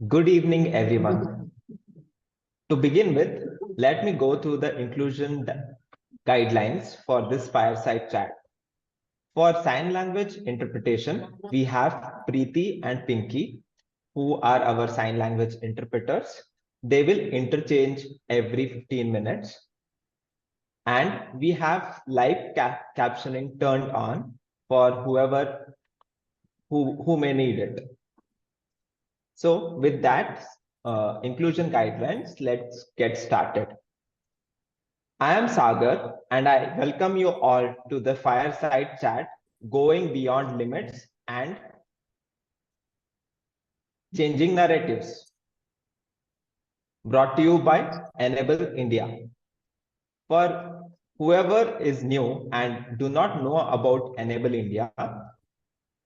Good evening, everyone. To begin with, let me go through the inclusion guidelines for this fireside chat. For sign language interpretation, we have Preeti and Pinky, who are our sign language interpreters. They will interchange every 15 minutes. And we have live captioning turned on for whoever who may need it. So with that inclusion guidelines, let's get started. I am Sagar and I welcome you all to the fireside chat going beyond limits and changing narratives, brought to you by Enable India. For whoever is new and do not know about Enable India,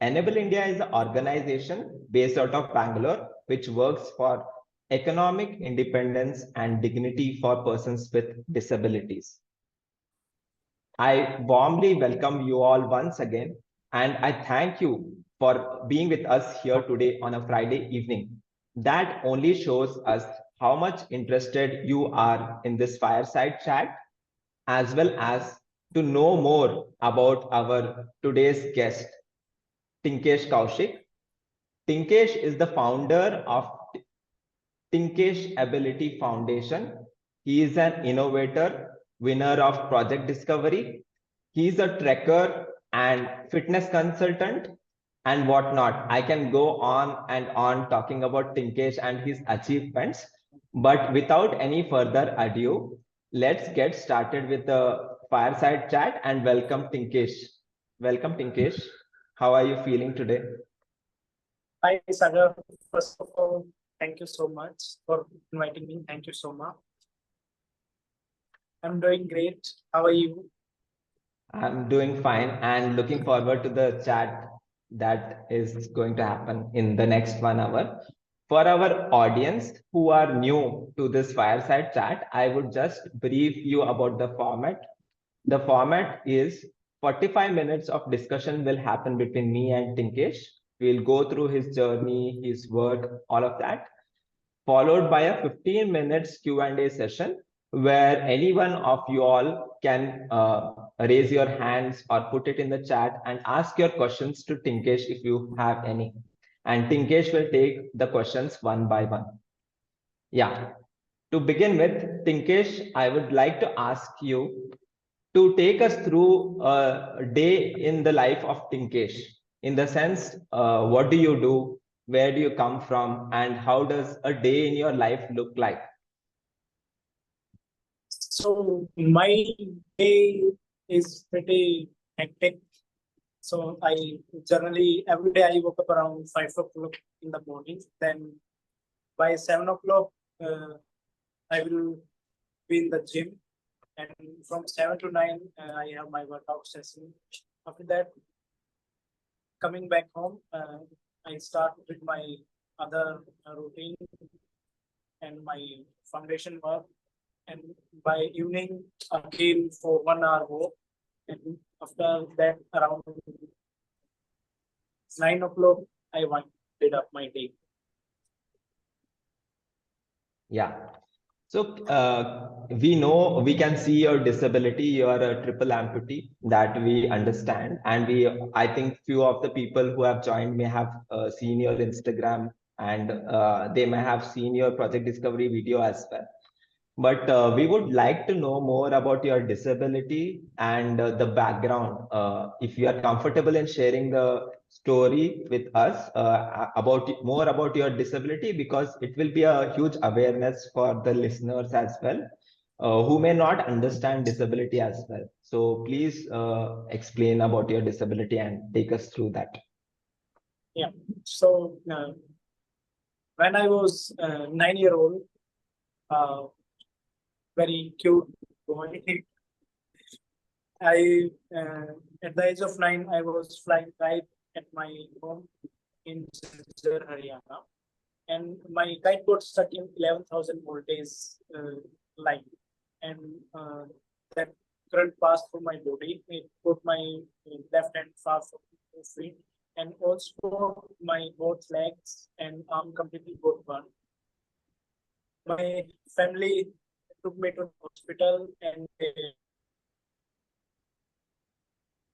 Enable India is an organization based out of Bangalore, which works for economic independence and dignity for persons with disabilities. I warmly welcome you all once again, and I thank you for being with us here today on a Friday evening. That only shows us how much interested you are in this fireside chat, as well as to know more about our today's guest, Tinkesh Kaushik. Tinkesh is the founder of Tinkesh Ability Foundation. He is an innovator, winner of Project Discovery. He is a trekker and fitness consultant and whatnot. I can go on and on talking about Tinkesh and his achievements. But without any further ado, let's get started with the fireside chat and welcome Tinkesh. Welcome, Tinkesh. How are you feeling today? Hi, Sagar. First of all, thank you so much for inviting me. Thank you so much. I'm doing great. How are you? I'm doing fine and looking forward to the chat that is going to happen in the next 1 hour. For our audience who are new to this fireside chat, I would just brief you about the format. The format is 45 minutes of discussion will happen between me and Tinkesh. We'll go through his journey, his work, all of that, followed by a 15 minutes Q&A session where any one of you all can raise your hands or put it in the chat and ask your questions to Tinkesh if you have any. And Tinkesh will take the questions one by one. Yeah. To begin with, Tinkesh, I would like to ask you to take us through a day in the life of Tinkesh. In the sense, what do you do? Where do you come from? And how does a day in your life look like? So my day is pretty hectic. So I generally every day I woke up around 5 o'clock in the morning. Then by 7 o'clock, I will be in the gym, and from 7 to 9, I have my workout session. After that, coming back home, I start with my other routine and my foundation work. And by evening, again for 1 hour walk. And after that, around 9 o'clock, I winded up my day. Yeah. So we know, we can see your disability. You are a triple amputee, that we understand. And I think few of the people who have joined may have seen your Instagram, and they may have seen your Project Discovery video as well. But we would like to know more about your disability and the background. If you are comfortable in sharing the story with us about more about your disability, because it will be a huge awareness for the listeners as well, who may not understand disability as well. So please explain about your disability and take us through that. Yeah. So when I was 9 year old, very cute boy. I at the age of 9, I was flying kite at my home in Haryana, and my kite got stuck in 11,000 voltage line, and that current passed through my body. It put my left hand far from my feet, and also my both legs and arm completely got burned. My family took me to the hospital and the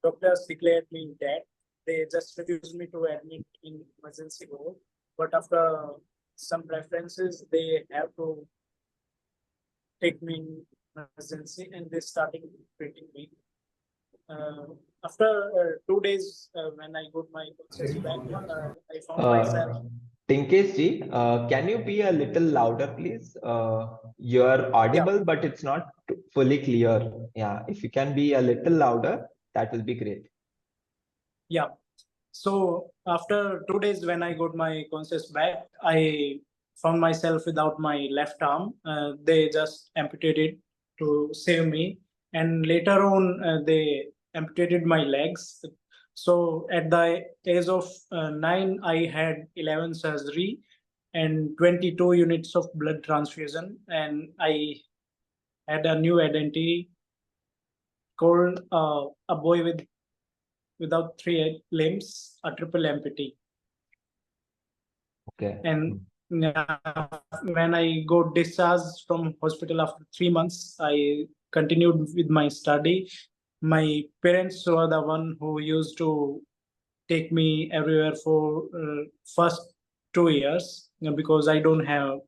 doctors declared me dead. They just refused me to admit in emergency ward. But after some preferences, they have to take me in emergency and they started treating me. After 2 days, when I got my conscious back, I found myself. Tinkesh ji, can you be a little louder, please? You're audible, but it's not fully clear. Yeah, if you can be a little louder, that will be great. Yeah. So after 2 days, when I got my conscious back, I found myself without my left arm. They just amputated to save me, and later on, they amputated my legs. So at the age of 9, I had 11 surgery and 22 units of blood transfusion, and I had a new identity called a boy without 3 limbs, a triple amputee. Okay. And when I got discharged from hospital after 3 months, I continued with my study. My parents were the one who used to take me everywhere for first 2 years because I don't have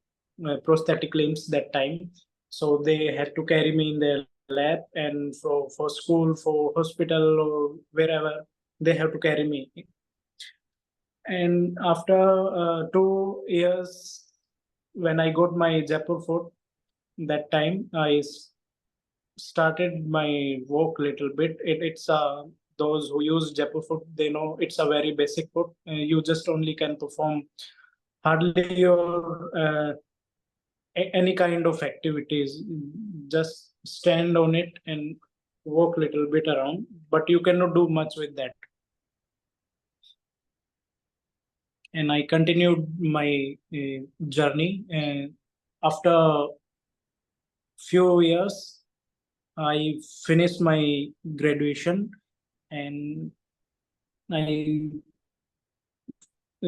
prosthetic limbs that time. So they had to carry me in their lap, and for school, for hospital, or wherever, they have to carry me. And after 2 years, when I got my Jaipur fort, that time I started my walk little bit. It's those who use Jaipur foot, they know it's a very basic foot. You just only can perform hardly your any kind of activities. Just stand on it and walk little bit around, but you cannot do much with that. And I continued my journey. After few years, I finished my graduation and I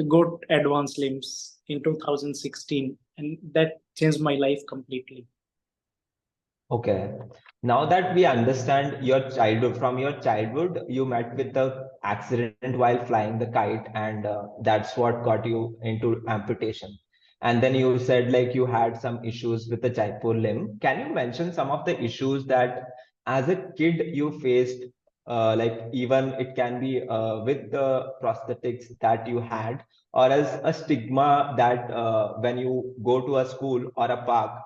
got advanced limbs in 2016, and that changed my life completely. Okay. Now that we understand your childhood, from your childhood, you met with the accident while flying the kite, and that's what got you into amputation. And then you said like you had some issues with the Jaipur limb. Can you mention some of the issues that as a kid you faced? Like even it can be with the prosthetics that you had, or as a stigma that when you go to a school or a park,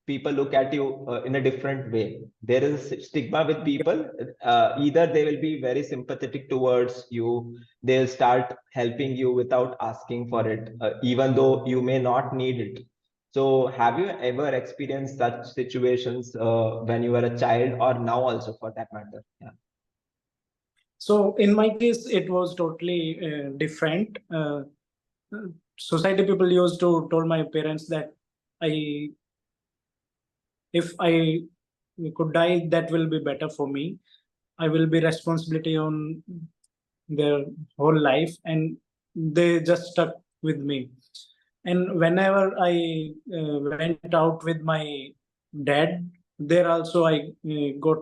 people look at you in a different way. There is a stigma with people. Either they will be very sympathetic towards you, they'll start helping you without asking for it, even though you may not need it. So have you ever experienced such situations when you were a child, or now also for that matter? Yeah. So in my case, it was totally different. Society people used to told my parents that if I could die, that will be better for me. I will be responsibility on their whole life, and they just stuck with me. And whenever I went out with my dad, there also I got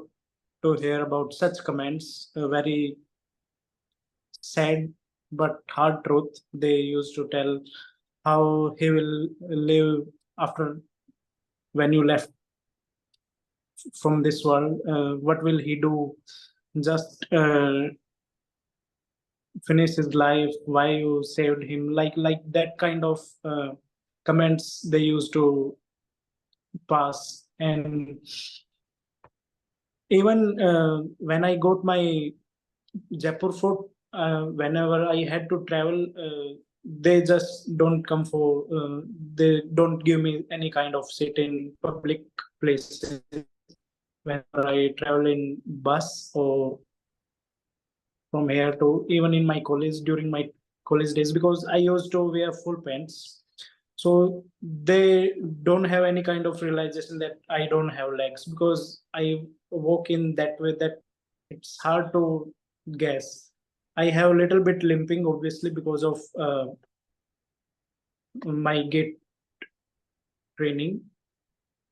to hear about such comments, very sad but hard truth. They used to tell how he will live after when you left from this world. What will he do? Just finish his life. Why you saved him? Like that kind of comments they used to pass. And even when I got my Jaipur fort, whenever I had to travel, they just don't come for. They don't give me any kind of seat in public places. Whenever I travel in bus or from here to even in my college during my college days, because I used to wear full pants. So they don't have any kind of realization that I don't have legs because I walk in that way that it's hard to guess. I have a little bit limping, obviously, because of my gait training.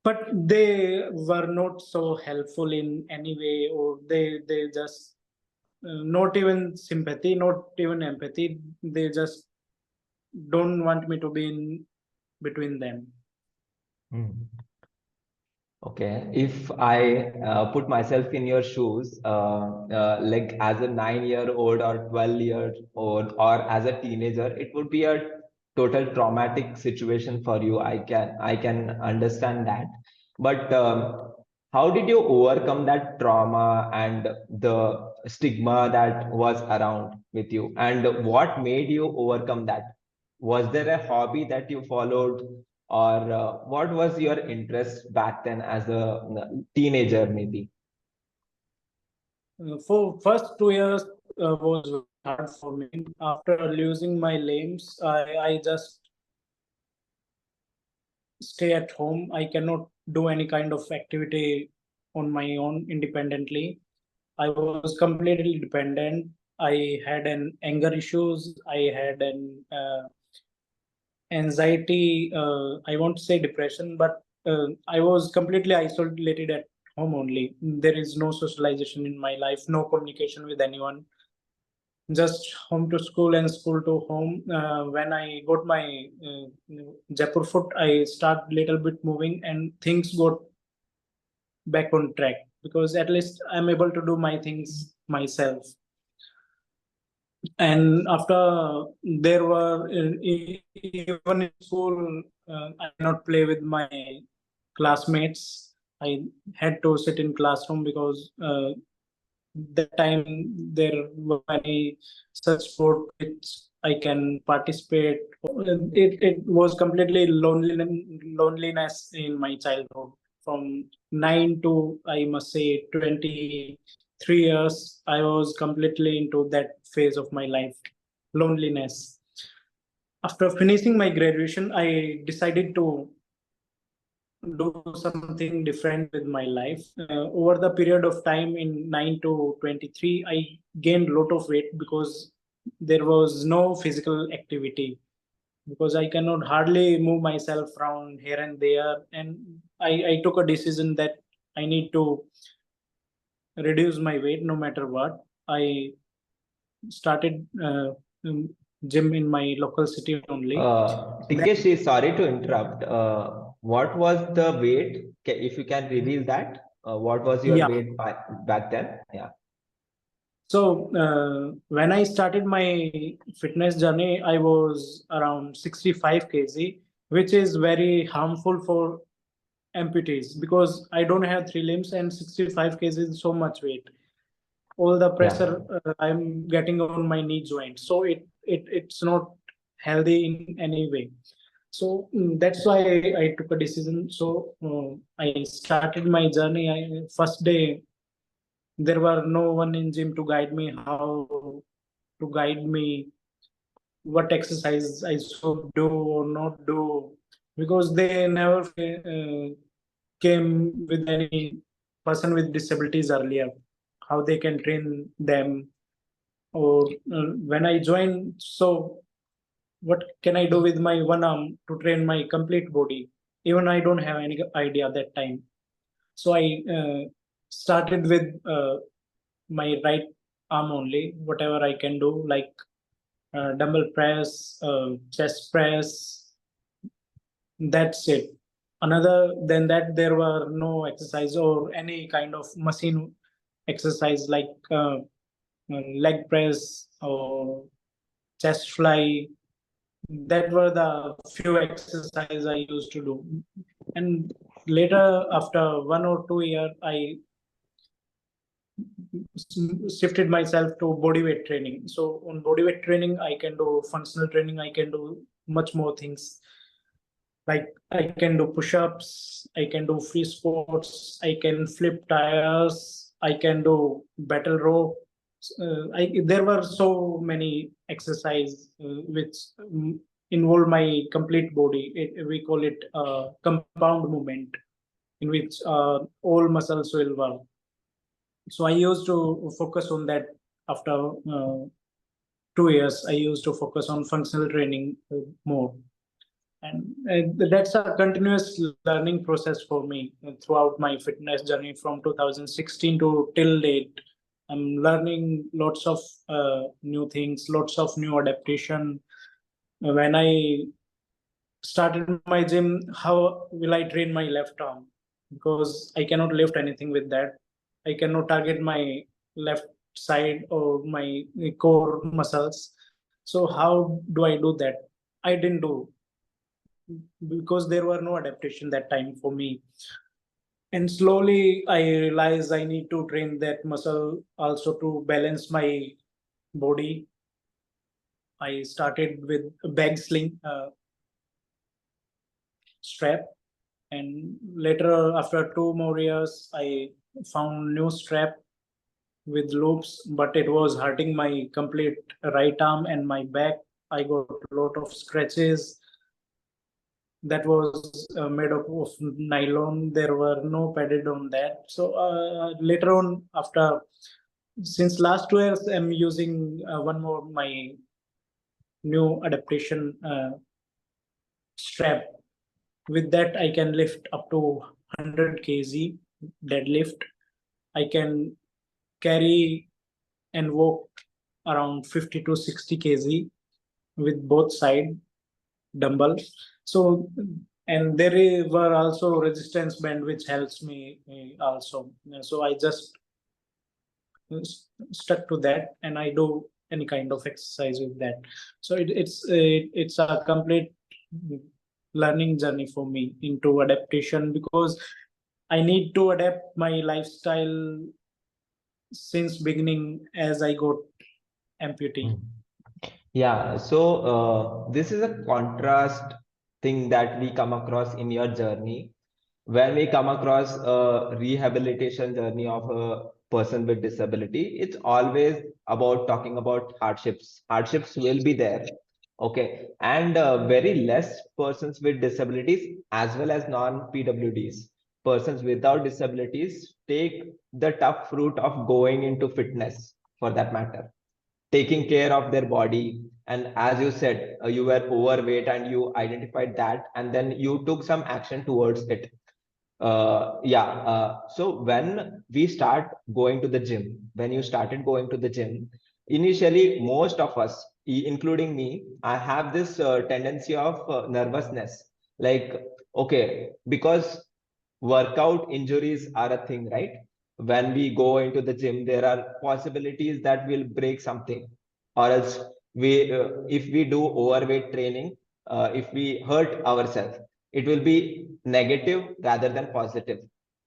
But they were not so helpful in any way, or they just not even sympathy, not even empathy. They just don't want me to be in between them. Okay, if I put myself in your shoes, like as a 9-year-old or 12-year-old or as a teenager, it would be a total traumatic situation for you. I can understand that. But how did you overcome that trauma and the stigma that was around with you? And what made you overcome that? Was there a hobby that you followed? Or what was your interest back then as a teenager, maybe? For first 2 years was hard for me. After losing my limbs, I just stay at home. I cannot do any kind of activity on my own independently. I was completely dependent. I had an anger issues. I had an anxiety. I won't say depression, but I was completely isolated at home only. There is no socialization in my life, no communication with anyone. Just home to school and school to home. When I got my Jaipur foot, I start little bit moving, and things got back on track, because at least I'm able to do my things myself. And after, there were even in school, I cannot play with my classmates. I had to sit in classroom, because that time there were many such sport which I can participate. It was completely loneliness in my childhood. From 9 to, I must say, 23 years, I was completely into that phase of my life, loneliness. After finishing my graduation, I decided to do something different with my life. Over the period of time in 9 to 23, I gained a lot of weight, because there was no physical activity, because I cannot hardly move myself around here and there. And I took a decision that I need to reduce my weight no matter what. I started gym in my local city only. Tinkesh, sorry to interrupt. What was the weight? If you can reveal that, what was your Yeah. weight back then? Yeah. So when I started my fitness journey, I was around 65 kg, which is very harmful for amputees, because I don't have three limbs, and 65 kg is so much weight. All the pressure I'm getting on my knee joint, so it's not healthy in any way. So that's why I took a decision. So I started my journey. First day, there were no one in gym to guide me how to guide me what exercise I should do or not do, because they never came with any person with disabilities earlier, how they can train them. Or when I joined, so what can I do with my one arm to train my complete body? Even I don't have any idea that time. So I started with my right arm only, whatever I can do, like dumbbell press, chest press. That's it. Another than that, there were no exercise or any kind of machine exercise, like leg press or chest fly. That were the few exercises I used to do. And later, after 1 or 2 years, I shifted myself to body weight training. So on body weight training, I can do functional training. I can do much more things. Like I can do push-ups, I can do free squats, I can flip tires, I can do battle rope. There were so many exercises which involve my complete body. We call it compound movement, in which all muscles will work. So I used to focus on that after 2 years, I used to focus on functional training more. And that's a continuous learning process for me throughout my fitness journey from 2016 to till date. I'm learning lots of new things, lots of new adaptation. When I started my gym, how will I train my left arm? Because I cannot lift anything with that. I cannot target my left side or my core muscles. So how do I do that? I didn't do, because there were no adaptation that time for me. And slowly I realized I need to train that muscle also to balance my body. I started with a bag sling strap, and later after 2 more years I found new strap with loops, but it was hurting my complete right arm and my back. I got a lot of scratches. That was made up of nylon. There were no padded on that. So later on, after since last 2 years, I'm using one more my new adaptation strap. With that, I can lift up to 100 kg deadlift. I can carry and walk around 50 to 60 kg with both side dumbbells. So, and were also resistance band which helps me also. So I just stuck to that, and I do any kind of exercise with that. So it's a complete learning journey for me into adaptation, because I need to adapt my lifestyle since beginning as I got amputee. Yeah, so this is a contrast thing that we come across in your journey. When we come across a rehabilitation journey of a person with disability, it's always about talking about hardships. Hardships will be there, okay, and very less persons with disabilities as well as non-PWDs. Persons without disabilities take the tough route of going into fitness, for that matter, taking care of their body. And as you said, you were overweight and you identified that, and then you took some action towards it. So when we start going to the gym, when you started going to the gym, initially most of us, including me, I have this tendency of nervousness. Like, okay, because workout injuries are a thing, right? When we go into the gym, there are possibilities that we'll break something, or else if we do overweight training, if we hurt ourselves, it will be negative rather than positive.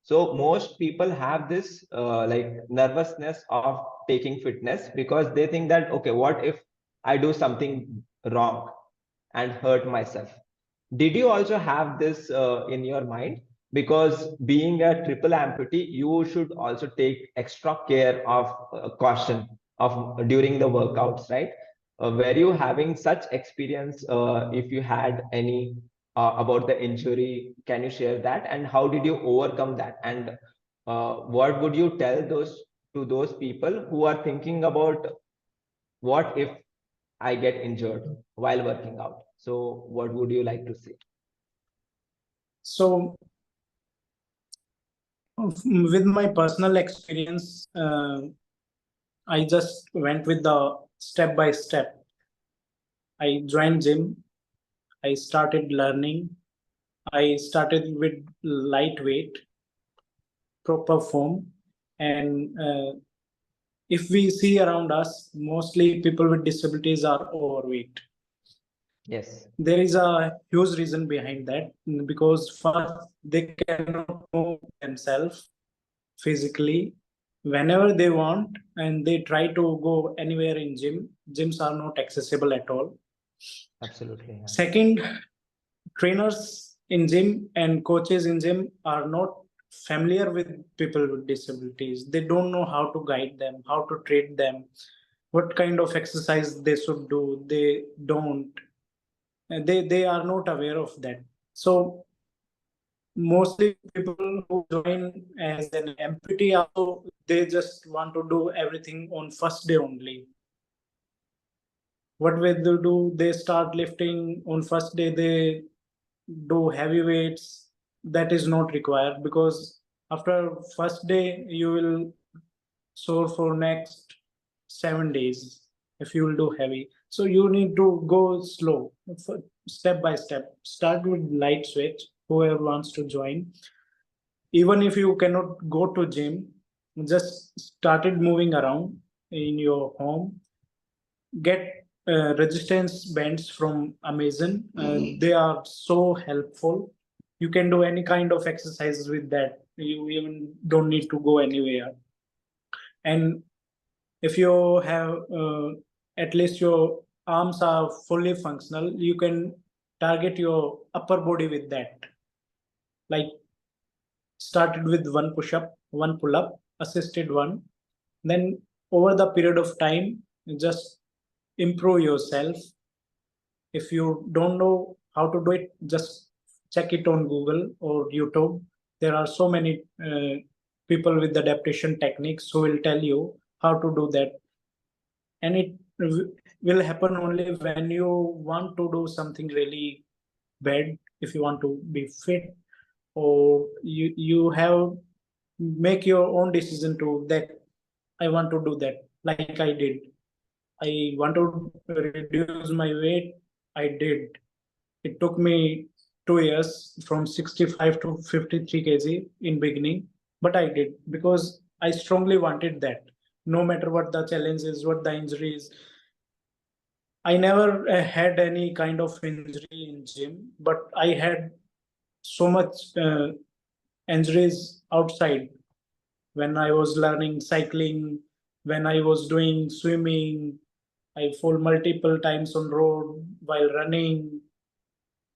So most people have this like nervousness of taking fitness, because they think that, okay, what if I do something wrong and hurt myself? Did you also have this in your mind? Because being a triple amputee, you should also take extra care of caution of during the workouts, right? Were you having such experience? If you had any about the injury, can you share that? And how did you overcome that? And what would you tell those people who are thinking about, what if I get injured while working out? So what would you like to say? So with my personal experience, I just went with the step by step. I joined gym. I started learning. I started with lightweight, proper form, and if we see around us, mostly people with disabilities are overweight. Yes. There is a huge reason behind that, because first they cannot move themselves physically whenever they want, and they try to go anywhere in gym. Gyms are not accessible at all. Absolutely. Yeah. Second, trainers in gym and coaches in gym are not familiar with people with disabilities. They don't know how to guide them, how to treat them, what kind of exercise they should do. They don't. They are not aware of that. So mostly people who join as an amputee also, they just want to do everything on first day only. What will they do? They start lifting on first day. They do heavy weights. That is not required, because after first day you will sore for next 7 days if you will do heavy. So you need to go slow, step by step. Start with light switch. Whoever wants to join, even if you cannot go to gym, just started moving around in your home. Get resistance bands from Amazon. They are so helpful. You can do any kind of exercises with that. You even don't need to go anywhere. And if you have at least your arms are fully functional, you can target your upper body with that. Like, started with one push up, one pull up, assisted one. Then over the period of time, just improve yourself. If you don't know how to do it, just check it on Google or YouTube. There are so many people with adaptation techniques who will tell you how to do that. And it will happen only when you want to do something really bad. If you want to be fit, or you have make your own decision to that, I want to do that, like I did. I want to reduce my weight. I did. It took me 2 years from 65 to 53 kg in beginning, but I did because I strongly wanted that. No matter what the challenge is, what the injury is, I never had any kind of injury in gym, but I had so much injuries outside when I was learning cycling, when I was doing swimming. I fall multiple times on road while running.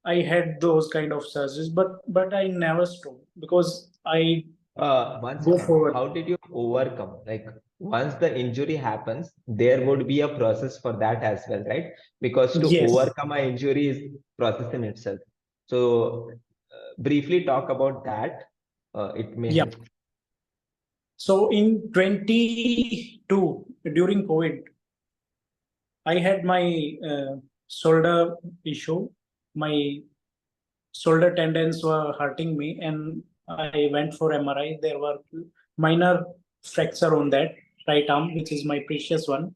I had those kind of surgeries, but I never stopped because I One go second. forward. How did you overcome? Like once the injury happens, there would be a process for that as well, right? Because to Yes. overcome an injury is process in itself. So briefly talk about that. It may Yeah. help. So in 22 during COVID, I had my shoulder issue. My shoulder tendons were hurting me, and I went for MRI. There were minor fracture on that right arm, which is my precious one.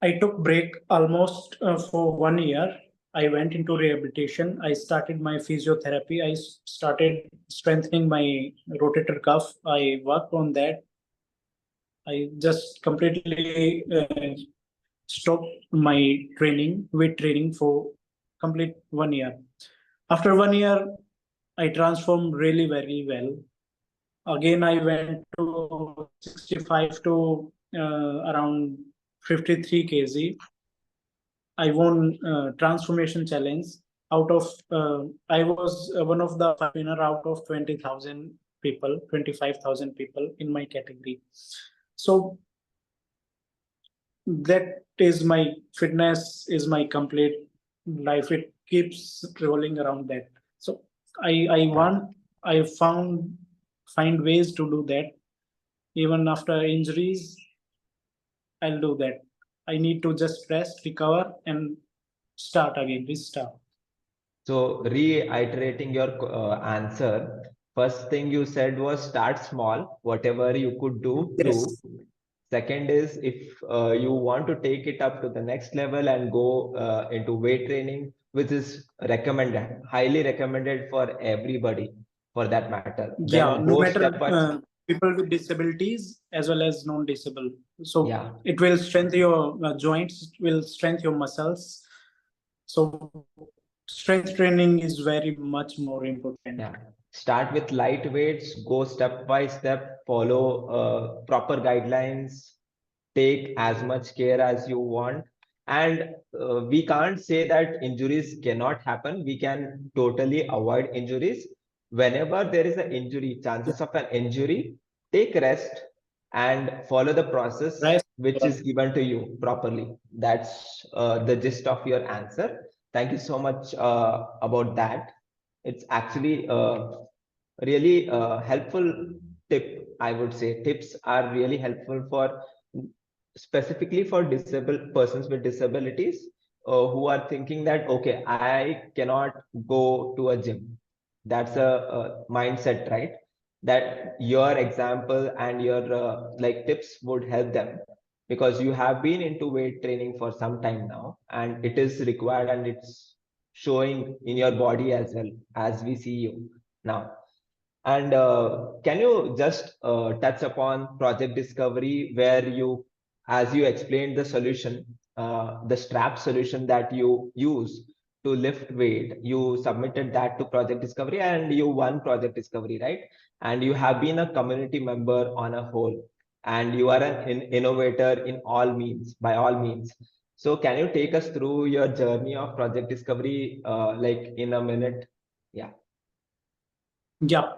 I took break almost for 1 year. I went into rehabilitation. I started my physiotherapy. I started strengthening my rotator cuff. I worked on that. I just completely stopped my training, weight training, for complete 1 year. After 1 year, I transformed really very well. Again, I went to 65 to around 53 kg. I won transformation challenge. Out of I was one of the winner out of 20,000 people, 25,000 people in my category. So that is my fitness, is my complete life. It keeps rolling around that. So I want, I find ways to do that. Even after injuries, I'll do that. I need to just rest, recover, and start again, restart. So reiterating your answer, first thing you said was start small, whatever you could do. Yes. Second is if you want to take it up to the next level and go into weight training, which is recommended, highly recommended for everybody for that matter. Yeah, Then no go matter step by people with disabilities as well as non-disabled. So yeah. it will strengthen your joints, it will strengthen your muscles. So strength training is very much more important. Yeah. Start with light weights, go step by step, follow proper guidelines, take as much care as you want. And we can't say that injuries cannot happen. We can totally avoid injuries. Whenever there is an injury, Yeah. chances of an injury, take rest and follow the process Rest. which is given to you properly. That's the gist of your answer. Thank you so much about that. It's actually really helpful tip. I would say tips are really helpful for specifically for disabled persons with disabilities who are thinking that, okay, I cannot go to a gym. That's a mindset, right? That your example and your like tips would help them, because you have been into weight training for some time now, and it is required and it's showing in your body as well, as we see you now. And can you just touch upon project discovery, where you, as you explained the solution, the strap solution that you use to lift weight, you submitted that to project discovery and you won project discovery, right? And you have been a community member on a whole, and you are an innovator in all means, by all means. So can you take us through your journey of project discovery, like in a minute? Yeah. Yeah.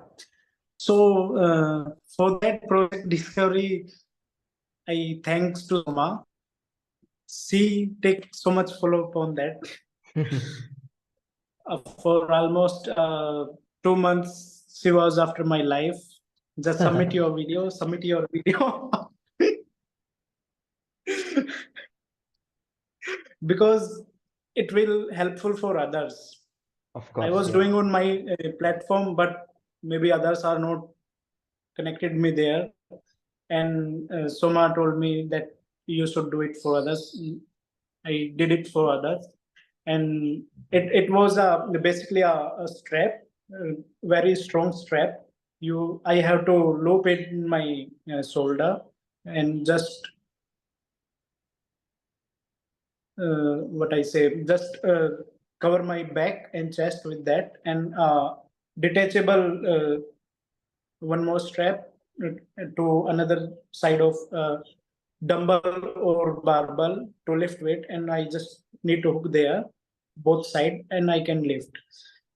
So for that project discovery, I thanks to Soma. She take so much follow up on that. For almost 2 months, she was after my life. Just submit your video, submit your video. Because it will helpful for others. Of I course, was yeah. doing on my platform, but maybe others are not connected me there. And Soma told me that you should do it for others. I did it for others, and it was basically a strap, very strong strap. I have to loop it in my shoulder and just what I say, just cover my back and chest with that, and detachable one more strap to another side of dumbbell or barbell to lift weight, and I just need to hook there both side and I can lift.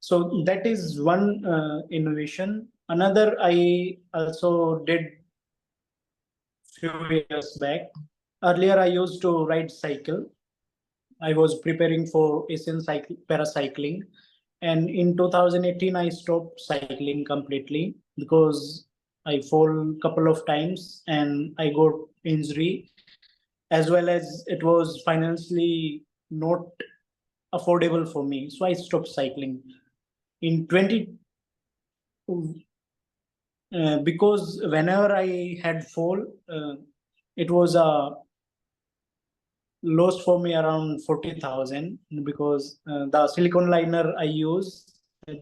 So that is one innovation. Another I also did few years back. Earlier I used to ride cycle. I was preparing for Asian paracycling, and in 2018 I stopped cycling completely because I fall couple of times and I got injury, as well as it was financially not affordable for me, so I stopped cycling in 20 because whenever I had fall, it was a lost for me around 40,000, because the silicone liner I use,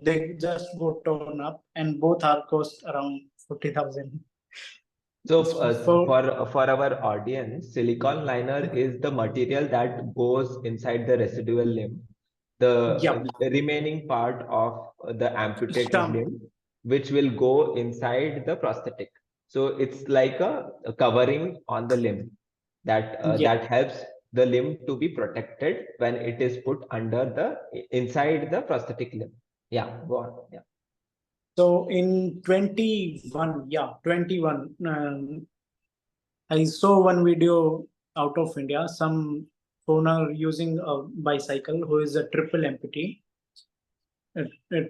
they just go torn up, and both are cost around 40,000. So For for our audience, silicon liner is the material that goes inside the residual limb, yeah, the remaining part of the amputated stump, limb, which will go inside the prosthetic. So it's like a covering on the limb that yeah. that helps the limb to be protected when it is put under the inside the prosthetic limb. Yeah, go on. Yeah. So in 21, yeah, 21, I saw one video out of India, some owner using a bicycle who is a triple amputee.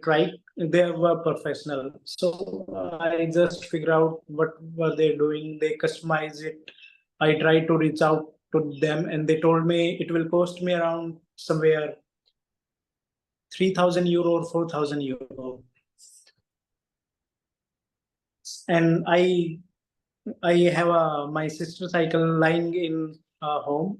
Try, they were professional. So I just figure out what were they doing. They customize it. I tried to reach out to them, and they told me it will cost me around somewhere 3,000 euro or 4,000 euro. And I have my sister cycle lying in home.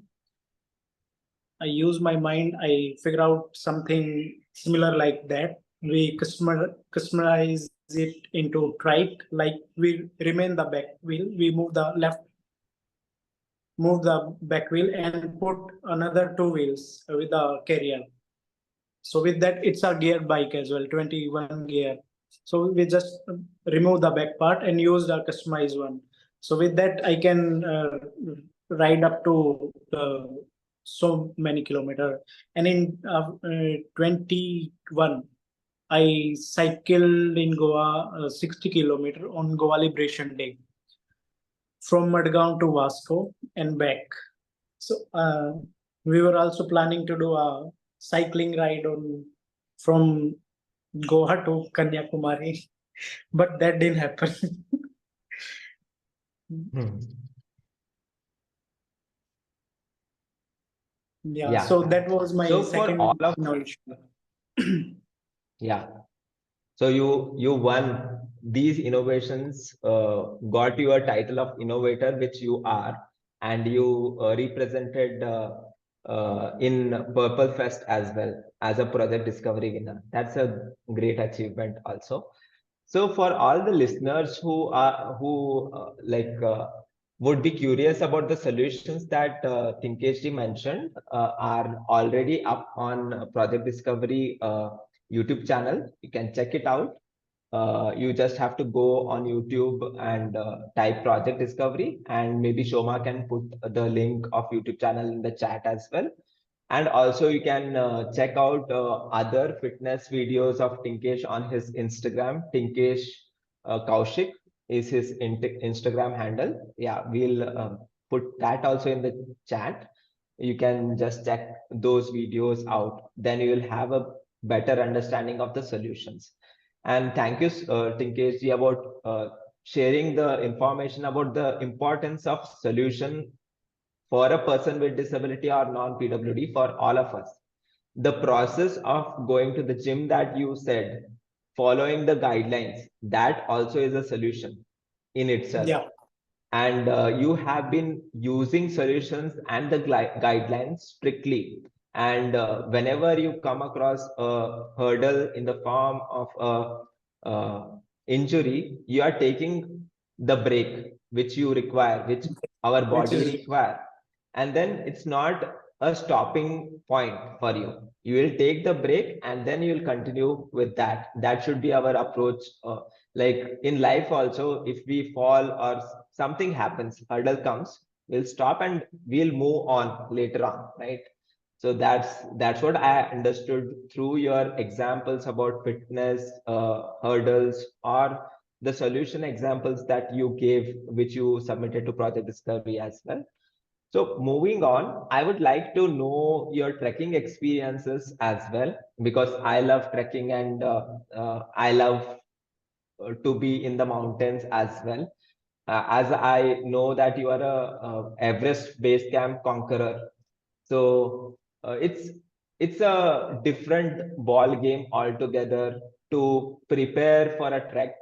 I use my mind. I figure out something similar like that. We customize it into trike. Like we remain the back wheel. We move the left, move the back wheel, and put another two wheels with a carrier. So with that, it's a gear bike as well, 21 gear. So we just remove the back part and use the customized one. So with that, I can ride up to so many kilometer. And in 21, I cycled in Goa 60 kilometer on Goa Liberation Day from Madgaon to Vasco and back. So we were also planning to do a cycling ride on from Goa to Kanyakumari, but that didn't happen. Hmm. Yeah, so that was my So for second all of innovation. yeah, so you won these innovations, got your title of innovator, which you are, and you represented in Purple Fest as well as a project discovery winner. That's a great achievement also. So for all the listeners who would be curious about the solutions that Tinkesh ji mentioned are already up on Project Discovery YouTube channel. You can check it out. You just have to go on YouTube and type Project Discovery, and maybe Shoma can put the link of YouTube channel in the chat as well. And also you can check out other fitness videos of Tinkesh on his Instagram. Tinkesh Kaushik is his Instagram handle. Yeah, we'll put that also in the chat. You can just check those videos out. Then you will have a better understanding of the solutions. And thank you, Tinkesh ji, about sharing the information about the importance of solution for a person with disability or non-PWD for all of us. The process of going to the gym that you said, following the guidelines, that also is a solution in itself. Yeah. And you have been using solutions and the guidelines strictly. And whenever you come across a hurdle in the form of injury, you are taking the break which you require, which our Which body is require, and then it's not a stopping point for you. You will take the break and then you will continue with that. That should be our approach. Like in life also, if we fall or something happens, hurdle comes, we'll stop and we'll move on later on, right? So that's what I understood through your examples about fitness, hurdles, or the solution examples that you gave, which you submitted to Project Discovery as well. So moving on, I would like to know your trekking experiences as well, because I love trekking and I love to be in the mountains as well. As I know that you are a Everest base camp conqueror, so it's a different ball game altogether to prepare for a trek,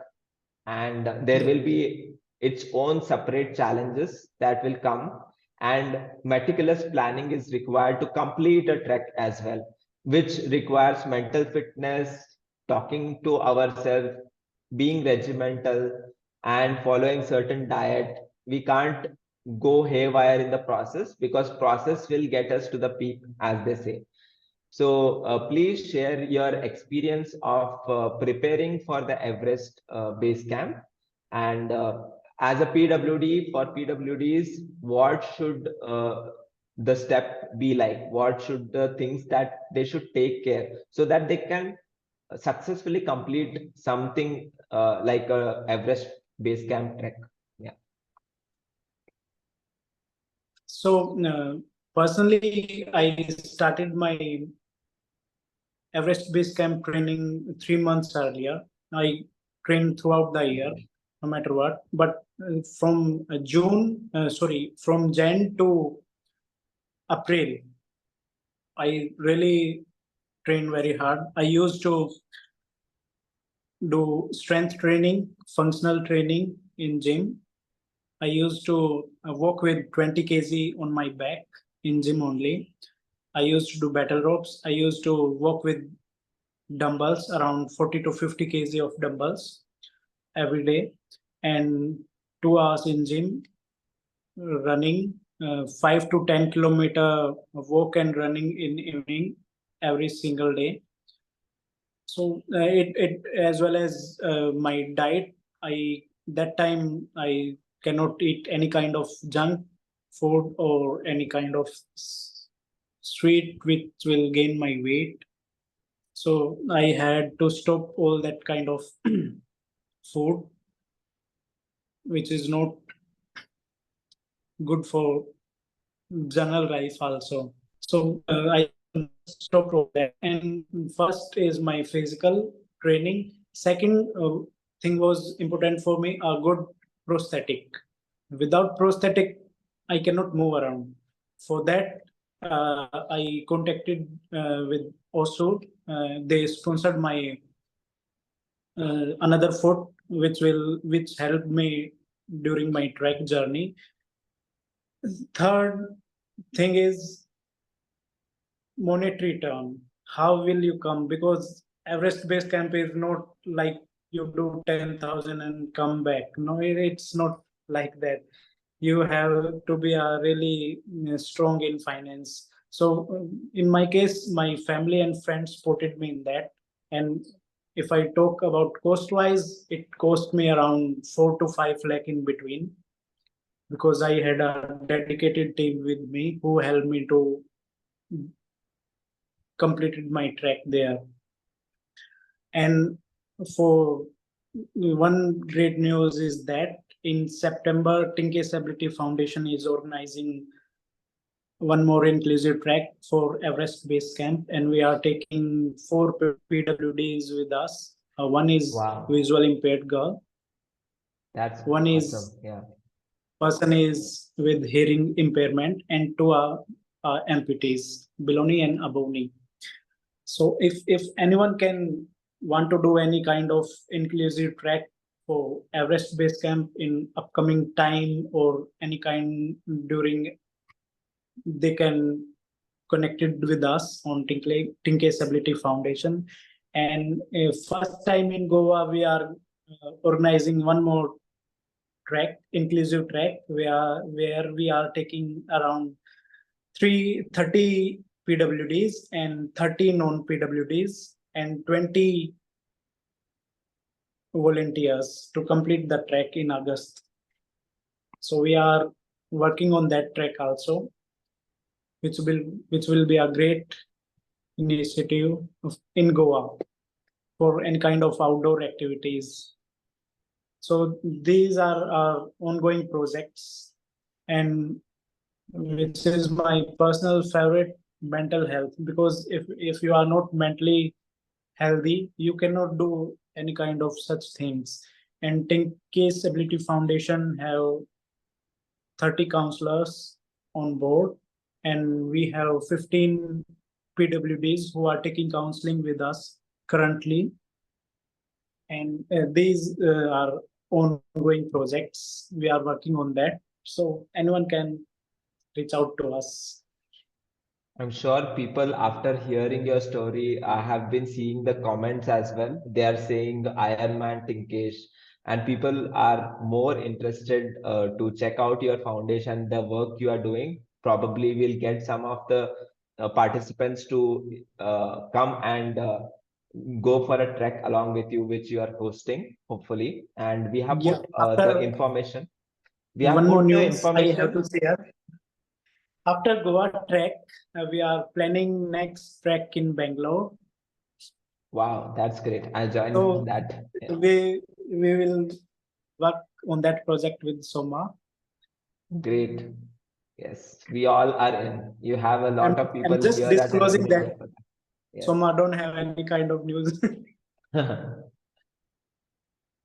and there will be its own separate challenges that will come, and meticulous planning is required to complete a trek as well, which requires mental fitness, talking to ourselves, being regimental, and following certain diet. We can't go haywire in the process, because process will get us to the peak, as they say. So please share your experience of preparing for the Everest base camp. And as a PWD, for PWDs, what should the step be like? What should the things that they should take care so that they can successfully complete something like a Everest base camp trek? Yeah. so personally, I started my Everest Base Camp training 3 months earlier. I trained throughout the year, no matter what. But from from Jan to April, I really trained very hard. I used to do strength training, functional training in gym. I used to walk with 20 kg on my back in gym only. I used to do battle ropes. I used to walk with dumbbells, around 40 to 50 kg of dumbbells every day, and 2 hours in gym, running 5 to 10 kilometer walk and running in evening every single day. So it as well as my diet. I that time I cannot eat any kind of junk food or any kind of sweet which will gain my weight. So I had to stop all that kind of food, which is not good for general life also. So I stopped all that. And first is my physical training. Second thing was important for me, a good prosthetic. Without prosthetic, I cannot move around. For that, I contacted with OSU. They sponsored my another foot, which helped me during my trek journey. Third thing is monetary term. How will you come? Because Everest Base Camp is not like you do 10,000 and come back. No, it's not like that. You have to be really strong in finance. So in my case, my family and friends supported me in that. And if I talk about cost wise, it cost me around 4 to 5 lakh in between, because I had a dedicated team with me who helped me to completed my track there. And for one great news is that in September, Tinkesh Ability Foundation is organizing one more inclusive track for Everest Base Camp, and we are taking four PWDs with us. One is Wow, visual impaired girl. that's One awesome. is Yeah. person is with hearing impairment, and two are amputees, Biloni and Aboni. So if anyone can want to do any kind of inclusive track for Everest Base Camp in upcoming time or any kind during, they can connect it with us on Tinkesh Ability Foundation. And first time in Goa, we are organizing one more track, inclusive track, where we are taking around 30 PWDs and 30 non-PWDs and 20 volunteers to complete the trek in August. So we are working on that track also, which will be a great initiative in Goa for any kind of outdoor activities. So these are our ongoing projects, and which is my personal favorite, mental health. Because if you are not mentally healthy, you cannot do any kind of such things. And Tinkesh Ability Foundation have 30 counselors on board, and we have 15 PWDs who are taking counseling with us currently. And these are ongoing projects. We are working on that. So anyone can reach out to us. I'm sure people, after hearing your story, I have been seeing the comments as well. They are saying Iron Man Tinkesh, and people are more interested to check out your foundation, the work you are doing. Probably we'll get some of the participants to come and go for a trek along with you, which you are hosting, hopefully. And we have Yeah. put the After information. We have one more put the news I have to information. share. After Goa trek, we are planning next trek in Bangalore. Wow, that's great. I'll join So that. Yeah. we will work on that project with Soma. Great. Yes, we all are in. You have a lot of I'm people just here at disclosing Enable India that for that. Yes. Soma don't have any kind of news.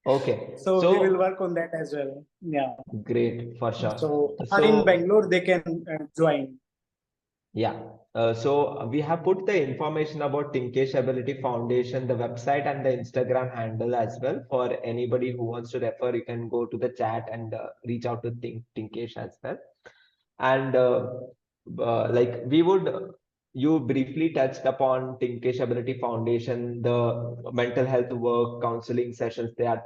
Okay. So we will So work on that as well. Yeah. great for sure. So are in So Bangalore, they can join. yeah. So we have put the information about Tinkesh Ability Foundation, the website and the Instagram handle as well. For anybody who wants to refer, you can go to the chat and reach out to Tinkesh as well. And like we would, you briefly touched upon Tinkesh Ability Foundation, the mental health work, counseling sessions they are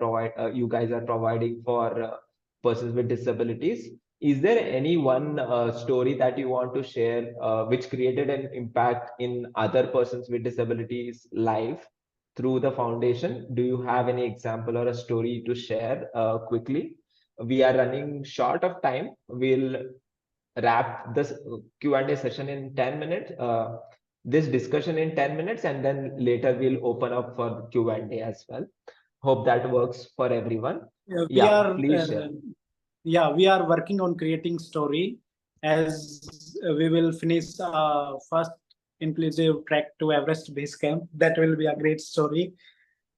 you guys are providing for persons with disabilities. Is there any one story that you want to share which created an impact in other persons with disabilities life through the foundation? Do you have any example or a story to share quickly? We are running short of time. We'll wrap this Q&A session in 10 minutes, this discussion in 10 minutes, and then later we'll open up for Q&A as well. Hope that works for everyone. We Yeah, are please share. we are working on creating story, as we will finish first inclusive track to Everest Base Camp. That will be a great story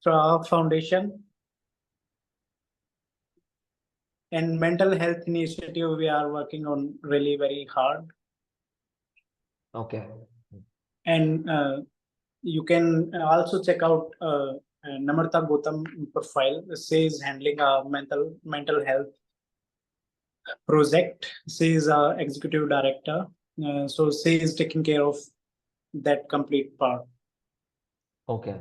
for our foundation. And mental health initiative we are working on really very hard. Okay. And you can also check out Namrata Gautam profile. Says handling a mental health project. Says executive director. So says taking care of that complete part. Okay.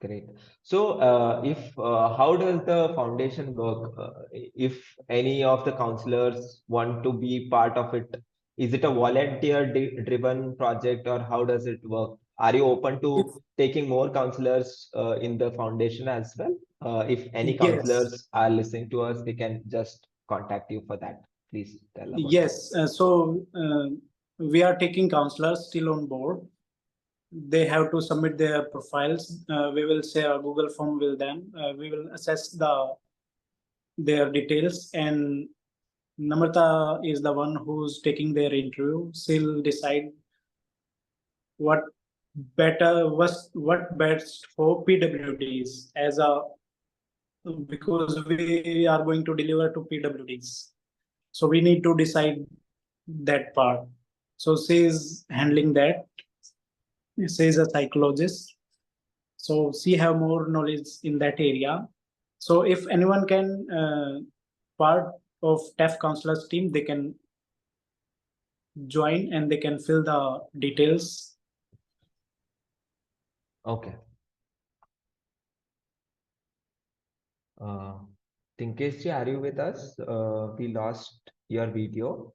Great. So, if how does the foundation work? If any of the counselors want to be part of it, is it a volunteer-driven project, or how does it work? Are you open If, to taking more counselors in the foundation as well? If any yes, counselors are listening to us, they can just contact you for that. Please tell about that. yes. We are taking counselors still on board. They have to submit their profiles. We will share a Google form with them. We will assess their details, and Namrata is the one who's taking their interview. She'll decide what what best for PWDs as a, because we are going to deliver to PWDs. So we need to decide that part. So she's handling that. She's a psychologist. So she have more knowledge in that area. So if anyone can part of TAF counselors team, they can join and they can fill the details. Okay. Tinkesh ji, are you with us? We lost your video.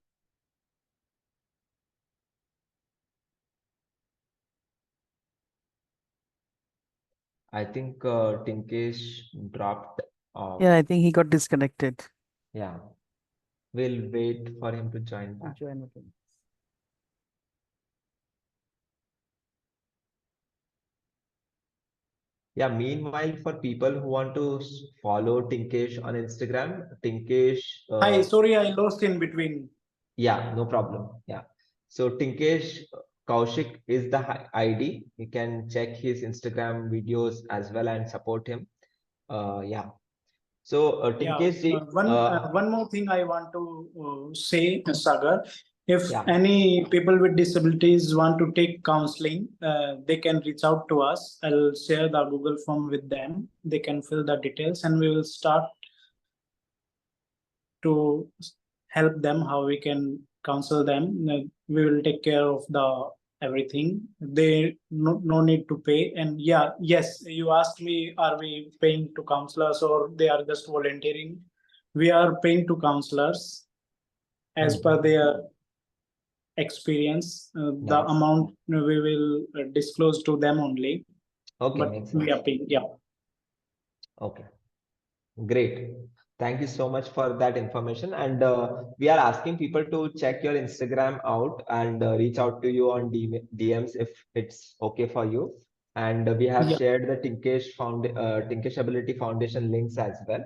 I think Tinkesh dropped off. Yeah, I think he got disconnected. Yeah, we'll wait for him to join back. Join again. Yeah, meanwhile, for people who want to follow Tinkesh on Instagram, Tinkesh, Hi, sorry, I lost in between. yeah, no problem. Yeah. So Tinkesh Kaushik is the ID. You can check his Instagram videos as well and support him. Yeah. So Yeah, Tinkesh ji, one more thing I want to say, Sagar. If yeah. any people with disabilities want to take counseling, they can reach out to us. I'll share the Google form with them. They can fill the details, and we will start to help them how we can counsel them. We will take care of the everything. They no need to pay. And yeah, yes, you asked me, are we paying to counselors or they are just volunteering? We are paying to counselors as per their experience. The Nice. amount we will disclose to them only, Okay, but makes we sense. are paying. Yeah. Okay. Great. Thank you so much for that information. And we are asking people to check your Instagram out and reach out to you on DMs if it's okay for you. And we have Yeah. shared the Tinkesh Ability Foundation links as well.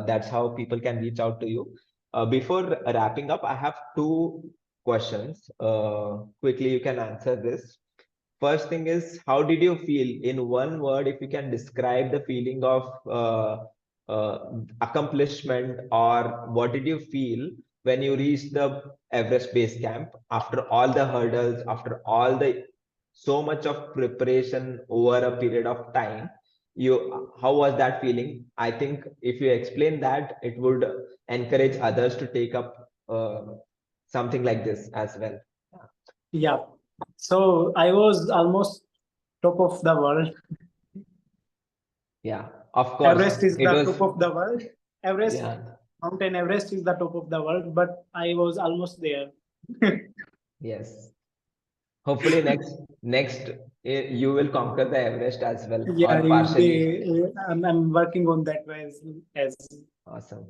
That's how people can reach out to you. Before wrapping up, I have two questions. Quickly, you can answer this. First thing is, how did you feel in one word? If you can describe the feeling of accomplishment, or what did you feel when you reached the Everest base camp after all the hurdles, after all the so much of preparation over a period of time? How was that feeling? I think if you explain that, it would encourage others to take up something like this as well. Yeah. So I was almost top of the world. Yeah, of course, Everest is it the was. top of the world. Everest, Yeah, Mountain Everest is the top of the world, but I was almost there. yes. Hopefully, next you will conquer the Everest as well, Yeah, or partially. I'm working on that way as Awesome.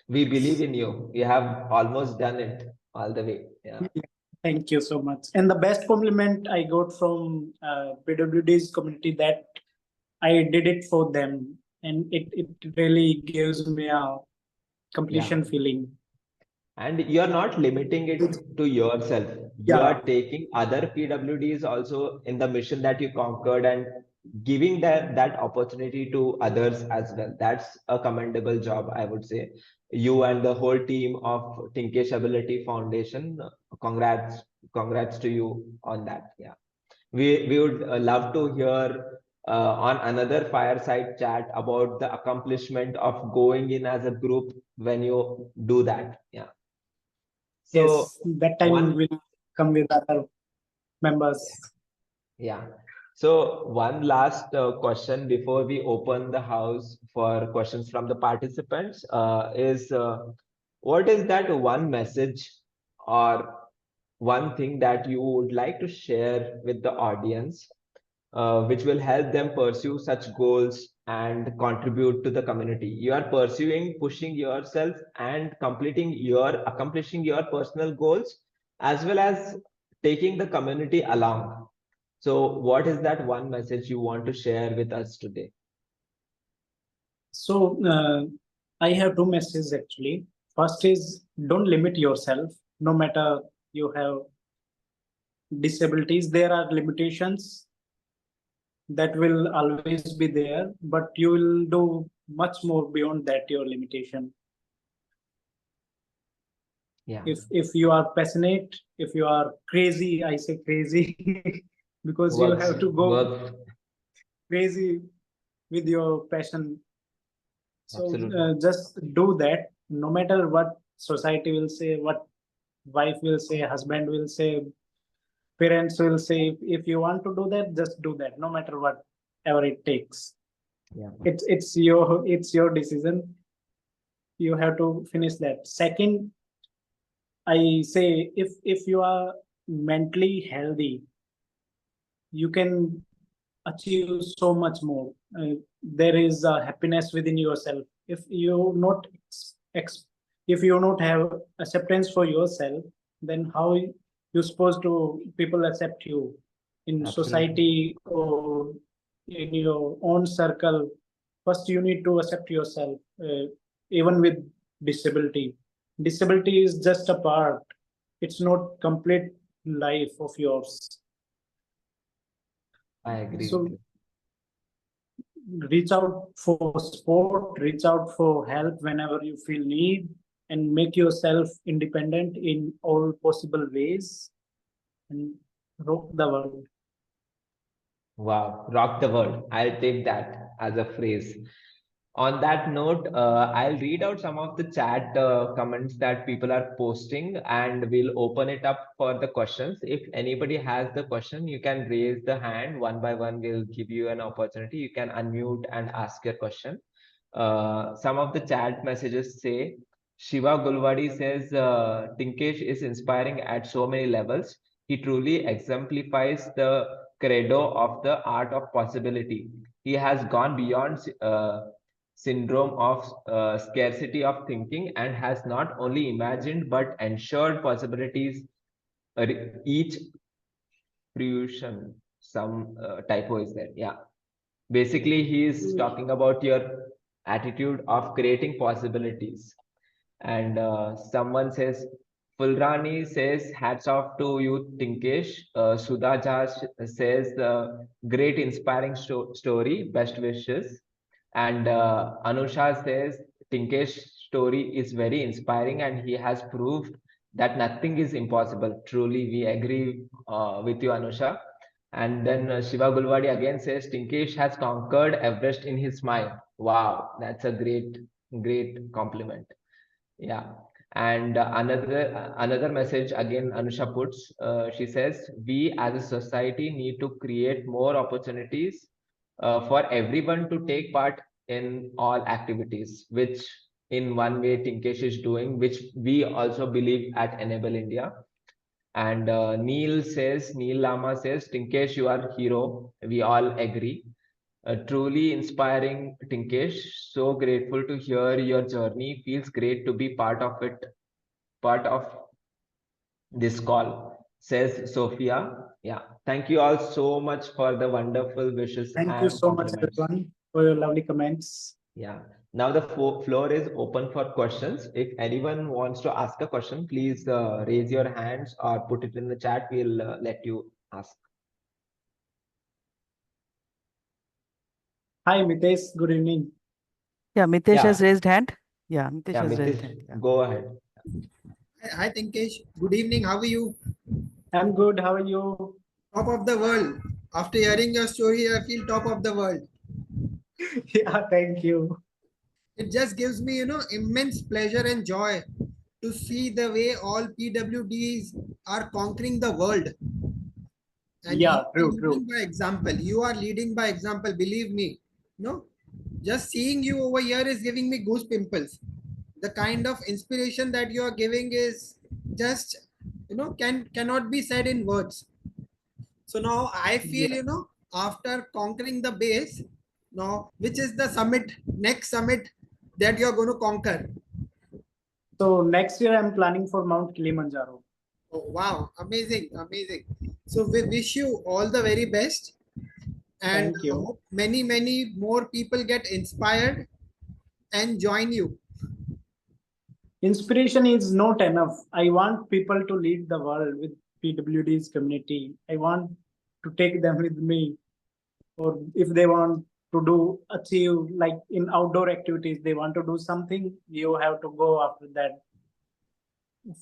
We believe in you. You have almost done it all the way. Yeah, yeah. Thank you so much. And the best compliment I got from PWD's community that I did it for them, and it really gives me a yeah. completion feeling. And you're not limiting it to yourself. You Yeah, are taking other PWDs also in the mission that you conquered and giving that opportunity to others as well. That's a commendable job, I would say. You and the whole team of Tinkesh Ability Foundation, congrats congrats to you on that. Yeah. We would love to hear on another fireside chat about the accomplishment of going in as a group when you do that. Yeah. So Yes, that time one, will come with other members. yeah. So one last question before we open the house for questions from the participants is what is that one message or one thing that you would like to share with the audience which will help them pursue such goals and contribute to the community? You are pursuing, pushing yourself and accomplishing your personal goals as well as taking the community along. So what is that one message you want to share with us today? So I have two messages actually. First is don't limit yourself, no matter you have disabilities. There are limitations that will always be there, but you will do much more beyond that your limitation. Yeah, If you are passionate, if you are crazy, I say crazy because you works, have to go works, crazy with your passion. So absolutely. just do that, no matter what society will say, what wife will say, husband will say, parents will say. If you want to do that, just do that, no matter whatever it takes. Yeah, It's your decision. You have to finish that. Second, I say if you are mentally healthy, you can achieve so much more. There is a happiness within yourself. Ex, if you not have acceptance for yourself, then how you supposed to people accept you in absolutely. society or in your own circle? First, you need to accept yourself, even with disability. Disability is just a part. It's not complete life of yours. I agree with So you. reach out for support, reach out for help whenever you feel need, and make yourself independent in all possible ways and rock the world. Wow, rock the world. I'll take that as a phrase. On that note, I'll read out some of the chat comments that people are posting and we'll open it up for the questions. If anybody has the question, you can raise the hand one by one. We'll give you an opportunity. You can unmute and ask your question. Some of the chat messages say, Shiva Gulwadi says, Tinkesh is inspiring at so many levels. He truly exemplifies the credo of the art of possibility. He has gone beyond syndrome of scarcity of thinking and has not only imagined but ensured possibilities each fruition. Some typo is there. Yeah. Basically, he is talking about your attitude of creating possibilities. And someone says, Fulrani says, hats off to you, Tinkesh. Sudha Jha says, great inspiring story, best wishes. And Anusha says, Tinkesh's story is very inspiring and he has proved that nothing is impossible. Truly, we agree with you, Anusha. And then Shiva Gulwadi again says, Tinkesh has conquered Everest in his mind. Wow, that's a great compliment. Yeah. And another message again, Anusha puts, she says, we as a society need to create more opportunities for everyone to take part in all activities, which in one way Tinkesh is doing, which we also believe at Enable India. And Neil Lama says, Tinkesh, you are hero. We all agree. Truly inspiring, Tinkesh. So grateful to hear your journey. Feels great to be part of it, part of this call, says Sophia. Yeah. Thank you all so much for the wonderful wishes Thank you and so much, compliments. everyone, for your lovely comments. Yeah. Now the floor is open for questions. If anyone wants to ask a question, please raise your hands or put it in the chat. We'll let you ask. Hi, Mitesh. Good evening. Yeah, Mitesh has Yeah. raised hand. Yeah, Mitesh Yeah, has raised Mitesh, hand. Yeah. go ahead. Hi, Tinkesh. Good evening. How are you? I'm good. How are you? Top of the world. After hearing your story, I feel top of the world. Yeah, thank you. It just gives me, immense pleasure and joy to see the way all PWDs are conquering the world. And you Yeah, are true, leading true. by example. You are leading by example. Believe me. No, just seeing you over here is giving me goose pimples. The kind of inspiration that you are giving is just, cannot be said in words. So now I feel, Yeah. after conquering the base, now which is the summit, next summit that you're going to conquer? So next year I'm planning for Mount Kilimanjaro. Oh, wow, amazing, amazing. So we wish you all the very best and Thank you. hope many, many more people get inspired and join you. Inspiration is not enough. I want people to lead the world with PWD's community. I want to take them with me, or if they want to do achieve like in outdoor activities, they want to do something, you have to go after that.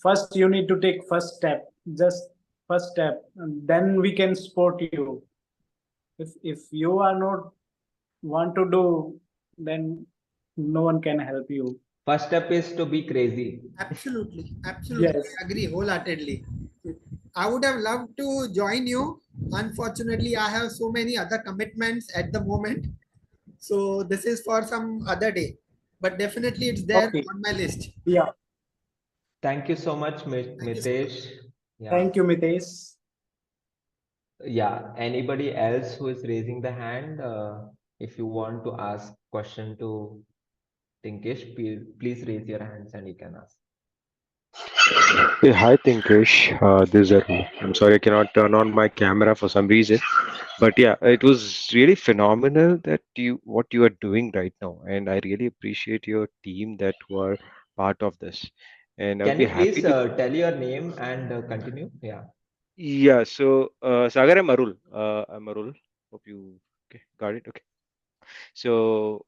First, you need to take first step, just first step, and then we can support you. If you are not want to do, then no one can help you. First step is to be crazy. Absolutely, absolutely. Yes. I agree wholeheartedly. I would have loved to join you. Unfortunately, I have so many other commitments at the moment. So this is for some other day. But definitely it's there Okay. on my list. Yeah. Thank you so much, Thank you so much. Mitesh. Yeah. Thank you, Mitesh. Yeah. Anybody else who is raising the hand, if you want to ask question to Tinkesh, please raise your hands and you can ask. Hey, hi Tinkesh, this is Arun. I'm sorry I cannot turn on my camera for some reason, but yeah, it was really phenomenal that what you are doing right now, and I really appreciate your team that were part of this, and I would Can be you happy please to. tell your name and continue? Yeah. Yeah, so Sagar, I'm Arul. I'm Arul. Hope you okay, got it. Okay, so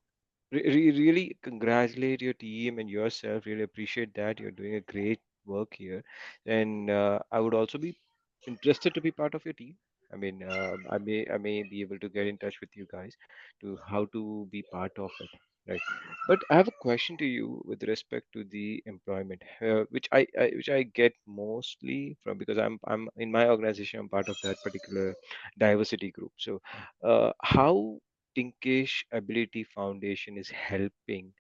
really congratulate your team and yourself. Really appreciate that you're doing a great work here, and I would also be interested to be part of your team. I mean, I may be able to get in touch with you guys to how to be part of it, right? But I have a question to you with respect to the employment, which I get mostly from because I'm in my organization. I'm part of that particular diversity group. So, how Tinkesh Ability Foundation is helping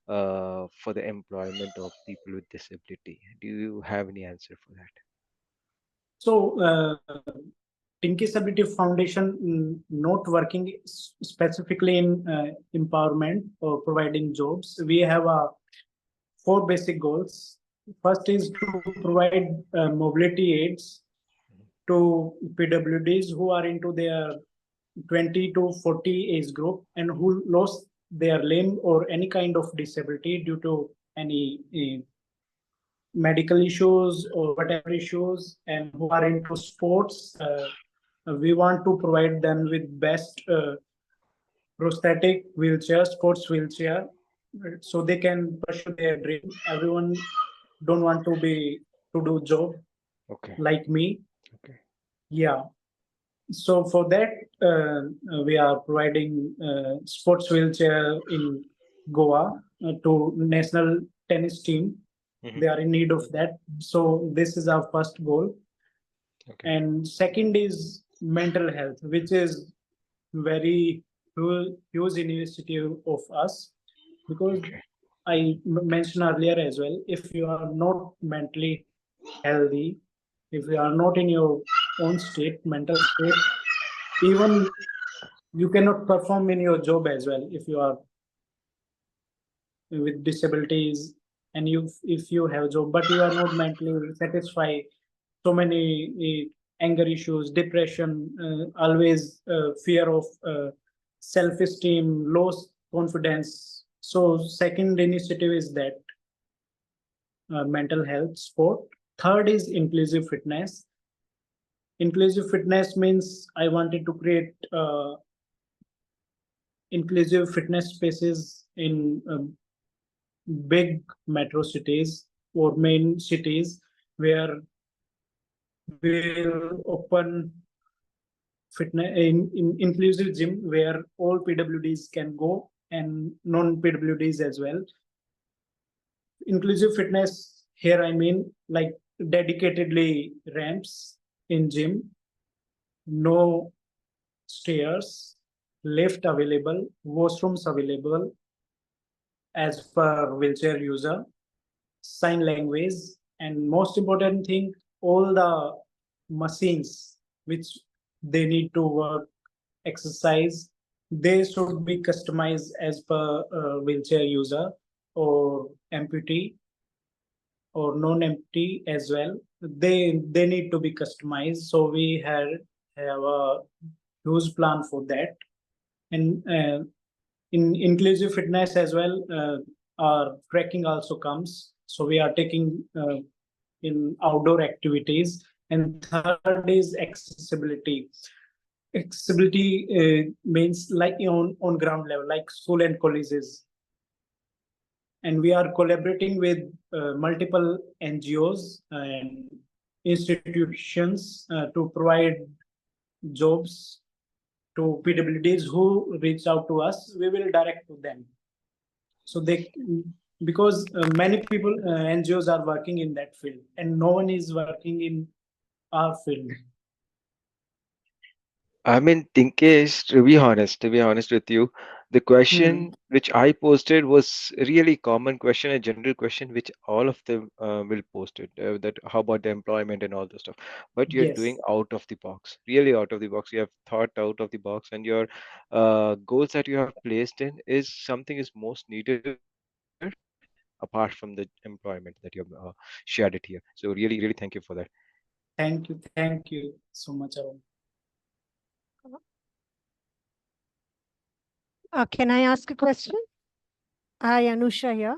for the employment of people with disability? Do you have any answer for that? So, Tinkesh Ability Foundation not working specifically in empowerment or providing jobs. We have four basic goals. First is to provide mobility aids to PWDs who are into their 20 to 40 age group and who lost their limb or any kind of disability due to any medical issues or whatever issues, and who are into sports. We want to provide them with best prosthetic wheelchair, sports wheelchair, so they can pursue their dream. Everyone don't want to do job Okay, like me. okay, Yeah. So for that, we are providing sports wheelchair in Goa to national tennis team. hmm, They are in need of that. So this is our first goal. okay, And second is mental health, which is very huge initiative of us, because okay, mentioned earlier as well, if you are not mentally healthy, if you are not in your own state, mental state, even you cannot perform in your job as well if you are with disabilities, and you if you have job but you are not mentally satisfied, so many anger issues, depression, always fear of self-esteem, low confidence. So second initiative is that mental health sport. Third is inclusive fitness. Inclusive fitness means I wanted to create inclusive fitness spaces in big metro cities or main cities where will open fitness in inclusive gym where all PWDs can go and non-PWDs as well. Inclusive fitness here, I mean like dedicatedly ramps in gym, no stairs, lift available, washrooms available as per wheelchair user, sign language, and most important thing, all the machines which they need to work, exercise, they should be customized as per wheelchair user or amputee or non-amputee as well. They need to be customized. So we have a huge plan for that. And in inclusive fitness as well, our trekking also comes. So we are taking in outdoor activities. And third is accessibility. Accessibility means like on ground level, like school and colleges. And we are collaborating with multiple NGOs and institutions to provide jobs to PWDs who reach out to us. We will direct to them. So they, because many people, NGOs are working in that field, and no one is working in our field. I mean, Tinkesh, to be honest with you, the question which I posted was a really common question, a general question which all of them will post it. That how about the employment and all the stuff. But you're doing Yes. out of the box, really out of the box. You have thought out of the box, and your goals that you have placed in is something is most needed apart from the employment that you have shared it here. So really thank you for that. Thank you so much, Arun. Can I ask a question? Hi, Anusha here.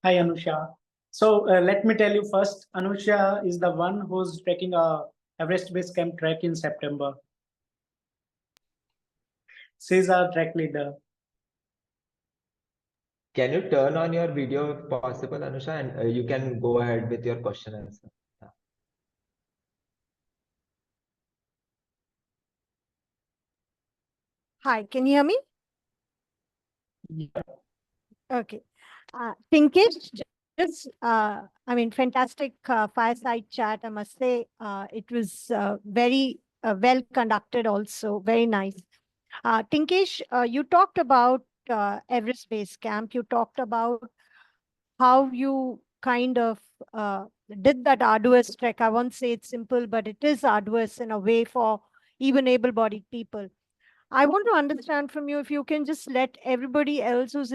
Hi, Anusha. So let me tell you first, Anusha is the one who's taking a Everest Base Camp trek in September. She's our track leader. Can you turn on your video if possible, Anusha, and you can go ahead with your question and answer. Yeah. Hi, can you hear me? Yeah. Okay. Tinkesh, just, I mean, fantastic fireside chat. I must say, it was very well conducted also, very nice. Tinkesh, you talked about Everest Base Camp. You talked about how you kind of did that arduous trek. I won't say it's simple, but it is arduous in a way for even able-bodied people. I want to understand from you if you can just let everybody else who's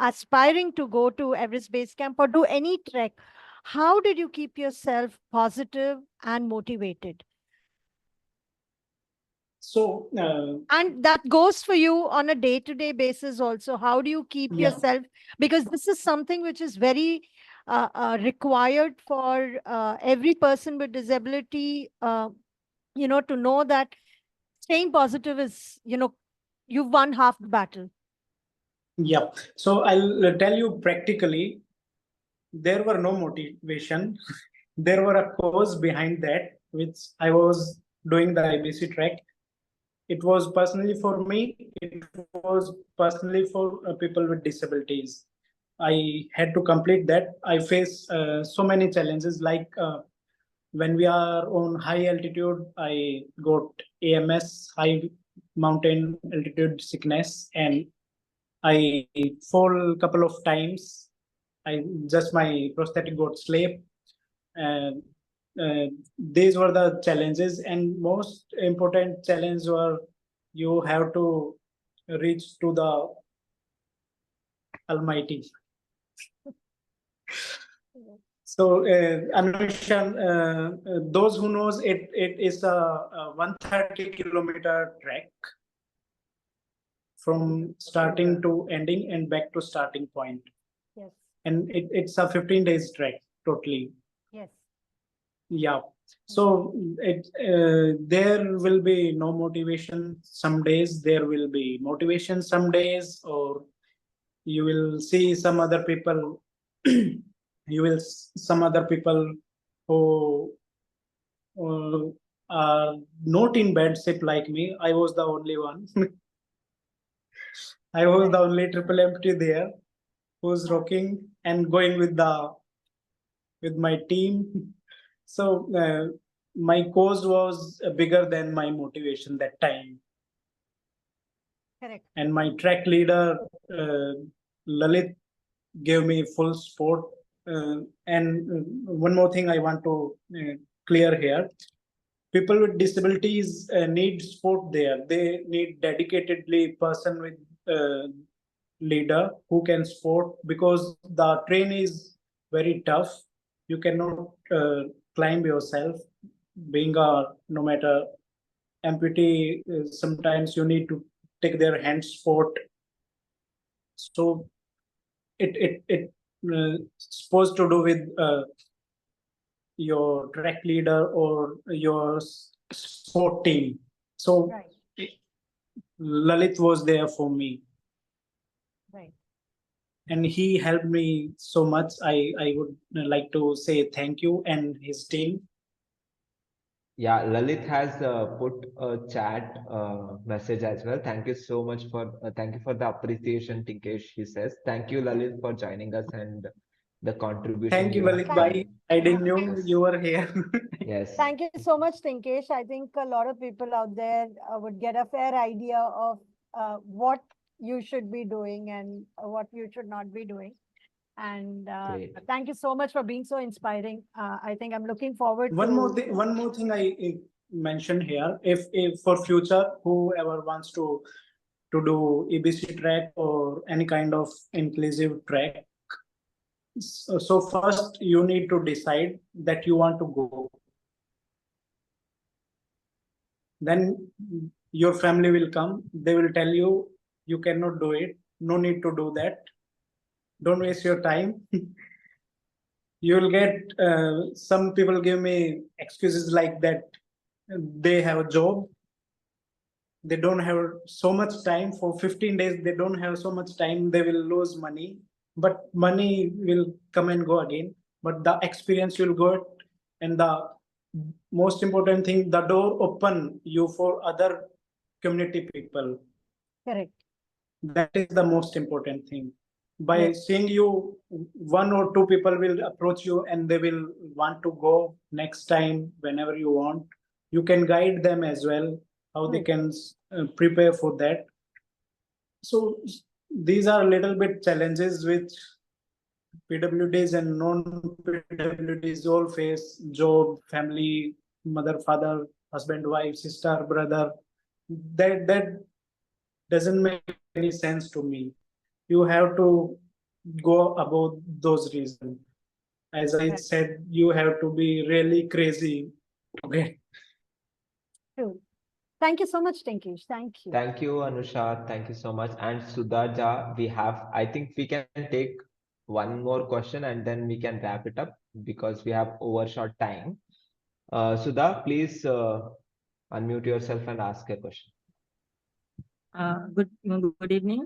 aspiring to go to Everest Base Camp or do any trek, how did you keep yourself positive and motivated? So and that goes for you on a day-to-day basis also. How do you keep yourself? Because this is something which is very required for every person with disability, to know that staying positive is, you've won half the battle. yeah. So I'll tell you practically, there were no motivation. There were a cause behind that, which I was doing the IBC trek. It was personally for me. It was personally for people with disabilities. I had to complete that. I face so many challenges, like when we are on high altitude, I got AMS, high mountain altitude sickness, and I fall a couple of times. My prosthetic got slipped, and these were the challenges. And most important challenge were you have to reach to the Almighty. So, Anusha, those who knows it is a 130-kilometer trek from starting to ending and back to starting point. Yes. And it's a 15 days trek totally. Yes. Yeah. So there will be no motivation. Some days there will be motivation. Some days, or you will see some other people. Some other people who are not in bad shape like me. I was the only one. I was the only triple empty there who's rocking and going with my team. So my cause was bigger than my motivation that time. Correct. And my track leader, Lalit, gave me full support. And one more thing I want to clear here. People with disabilities need support there. They need dedicatedly person with leader who can support, because the train is very tough. You cannot climb yourself. Being a no matter amputee, sometimes you need to take their hand support. So it supposed to do with your track leader or your sport team. So Right. Lalit was there for me, Right. and he helped me so much. I would like to say thank you and his team. Yeah, Lalit has put a chat message as well. Thank you so much thank you for the appreciation, Tinkesh. He says, thank you, Lalit, for joining us and the contribution Thank you, you have Lalit bhai. done. I didn't know Yes. you were here. Yes. Thank you so much, Tinkesh. I think a lot of people out there would get a fair idea of what you should be doing and what you should not be doing. And Great. thank you so much for being so inspiring. I think I'm looking forward One more to. thing. One more thing I mentioned here. If for future whoever wants to do EBC track or any kind of inclusive track, so first you need to decide that you want to go. Then your family will come. They will tell you you cannot do it. No need to do that. Don't waste your time. You will get some people give me excuses like that. They have a job, they don't have so much time for 15 days, they don't have so much time, they will lose money, but money will come and go again, but the experience you'll get, and the most important thing, the door open you for other community people. Correct. That is the most important thing. By Yes. seeing you, one or two people will approach you and they will want to go next time whenever you want. You can guide them as well, how they Right. can prepare for that. So these are a little bit challenges which PWDs and non-PWDs all face: job, family, mother, father, husband, wife, sister, brother. That doesn't make any sense to me. You have to go about those reasons. As I Right. said, you have to be really crazy. Okay. True. Thank you so much, Tinkesh. Thank you. Thank you, Anusha. Thank you so much. And Sudhaja, I think we can take one more question and then we can wrap it up because we have overshot time. Sudha, please unmute yourself and ask a question. Good evening.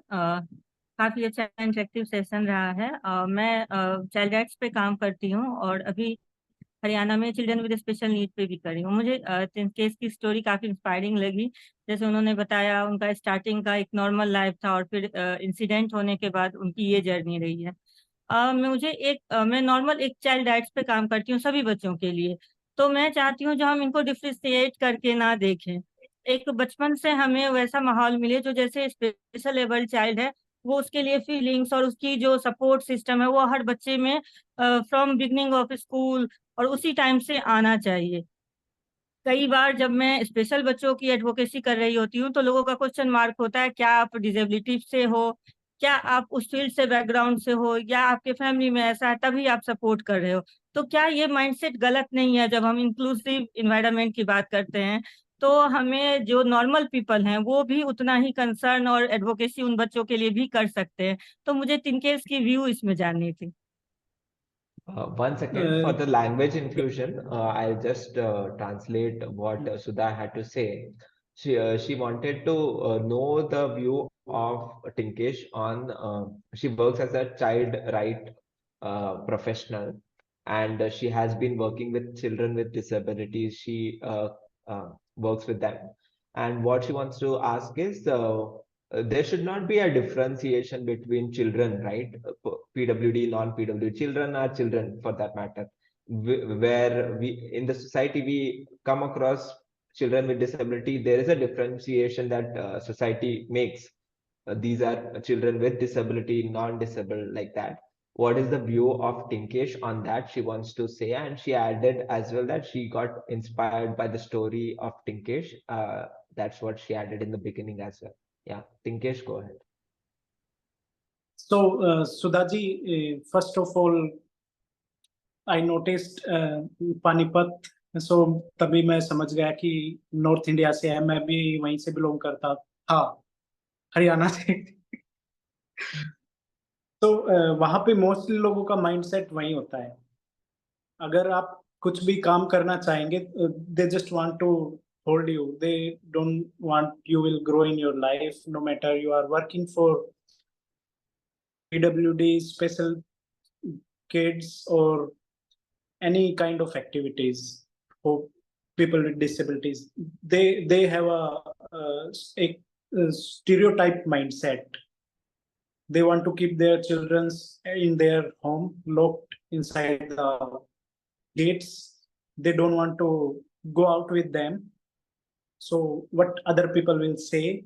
काफ़ी अच्छा interactive session रहा है। मैं child rights पे काम करती हूँ और अभी हरियाणा में चिल्ड्रन विद स्पेशल नीड पे भी कर रही हूँ। मुझे केस की स्टोरी काफ़ी इंस्पायरिंग लगी। जैसे उन्होंने बताया उनका स्टार्टिंग का एक नॉर्मल लाइफ था और फिर इंसिडेंट होने के बाद उनकी ये जर्नी रही है। मैं नॉर्मल एक चाइल्ड राइट्स पे काम करती हूँ सभी बच्चों के लिए। तो मैं चाहती हूँ जो हम इनको डिफ्रेंशिएट करके ना देखें, एक बचपन से हमें वैसा माहौल मिले जो जैसे स्पेशल एबल्ड चाइल्ड है वो उसके लिए फीलिंग्स और उसकी जो सपोर्ट सिस्टम है वो हर बच्चे में फ्रॉम बिगनिंग ऑफ स्कूल और उसी टाइम से आना चाहिए। कई बार जब मैं स्पेशल बच्चों की एडवोकेसी कर रही होती हूँ तो लोगों का क्वेश्चन मार्क होता है, क्या आप डिसेबिलिटी से हो, क्या आप उस फील्ड से बैकग्राउंड से हो, या आपके फैमिली में ऐसा है तभी आप सपोर्ट कर रहे हो। तो क्या ये माइंडसेट गलत नहीं है? जब हम इंक्लूसिव इन्वायरमेंट की बात करते हैं तो हमें जो नॉर्मल पीपल हैं वो भी उतना ही कंसर्न और एडवोकेसी उन बच्चों के लिए भी कर सकते हैं। तो मुझे तिनकेस की व्यू इसमें जाननी थी। One second, for the language inclusion, I'll just translate what Sudha had to say. She wanted to know the view of Tinkesh on, she works as a child right professional. and she has been working with children with disabilities. She works with them, and what she wants to ask is, there should not be a differentiation between children, right? PWD, non-PWD children are children for that matter. Where we in the society we come across children with disability, there is a differentiation that society makes. These are children with disability, non-disabled, like that. What is the view of Tinkesh on that? She wants to say, and she added as well that she got inspired by the story of Tinkesh. That's what she added in the beginning as well. Yeah, Tinkesh, go ahead. So, Sudhaji, first of all, I noticed Panipat. So तभी मैं समझ गया कि north India से है. मैं भी वहीं से बिलोंग करता था, हरियाणा से. तो वहां पे मोस्टली लोगों का माइंडसेट वही होता है. अगर आप कुछ भी काम करना चाहेंगे, they just want to hold you. They don't want you will grow in your life, no matter you are working for PWD, special kids, or any kind of activities for people with disabilities. They have a stereotype mindset. They want to keep their children in their home, locked inside the gates. They don't want to go out with them. So what other people will say.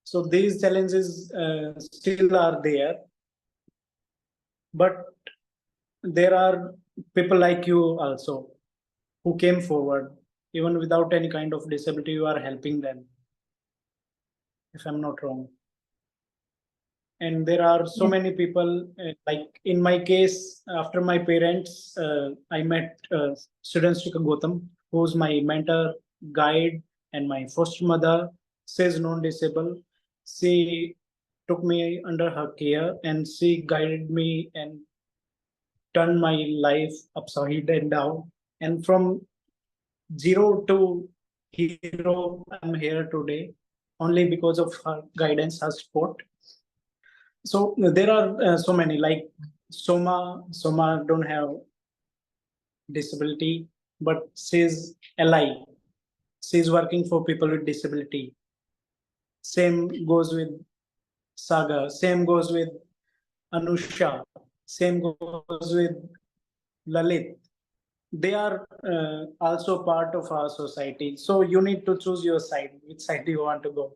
So these challenges still are there. But there are people like you also who came forward. Even without any kind of disability, you are helping them, if I'm not wrong. And there are so many people, like in my case, after my parents, I met Student Shika Gautam, who's my mentor, guide, and my foster mother. She is non-disabled. She took me under her care, and she guided me and turned my life upside and down. And from zero to hero, I'm here today only because of her guidance, her support. So there are so many, like Soma don't have disability, but she's ally. She's working for people with disability. Same goes with Saga. Same goes with Anusha. Same goes with Lalit. They are also part of our society. So you need to choose your side. Which side do you want to go?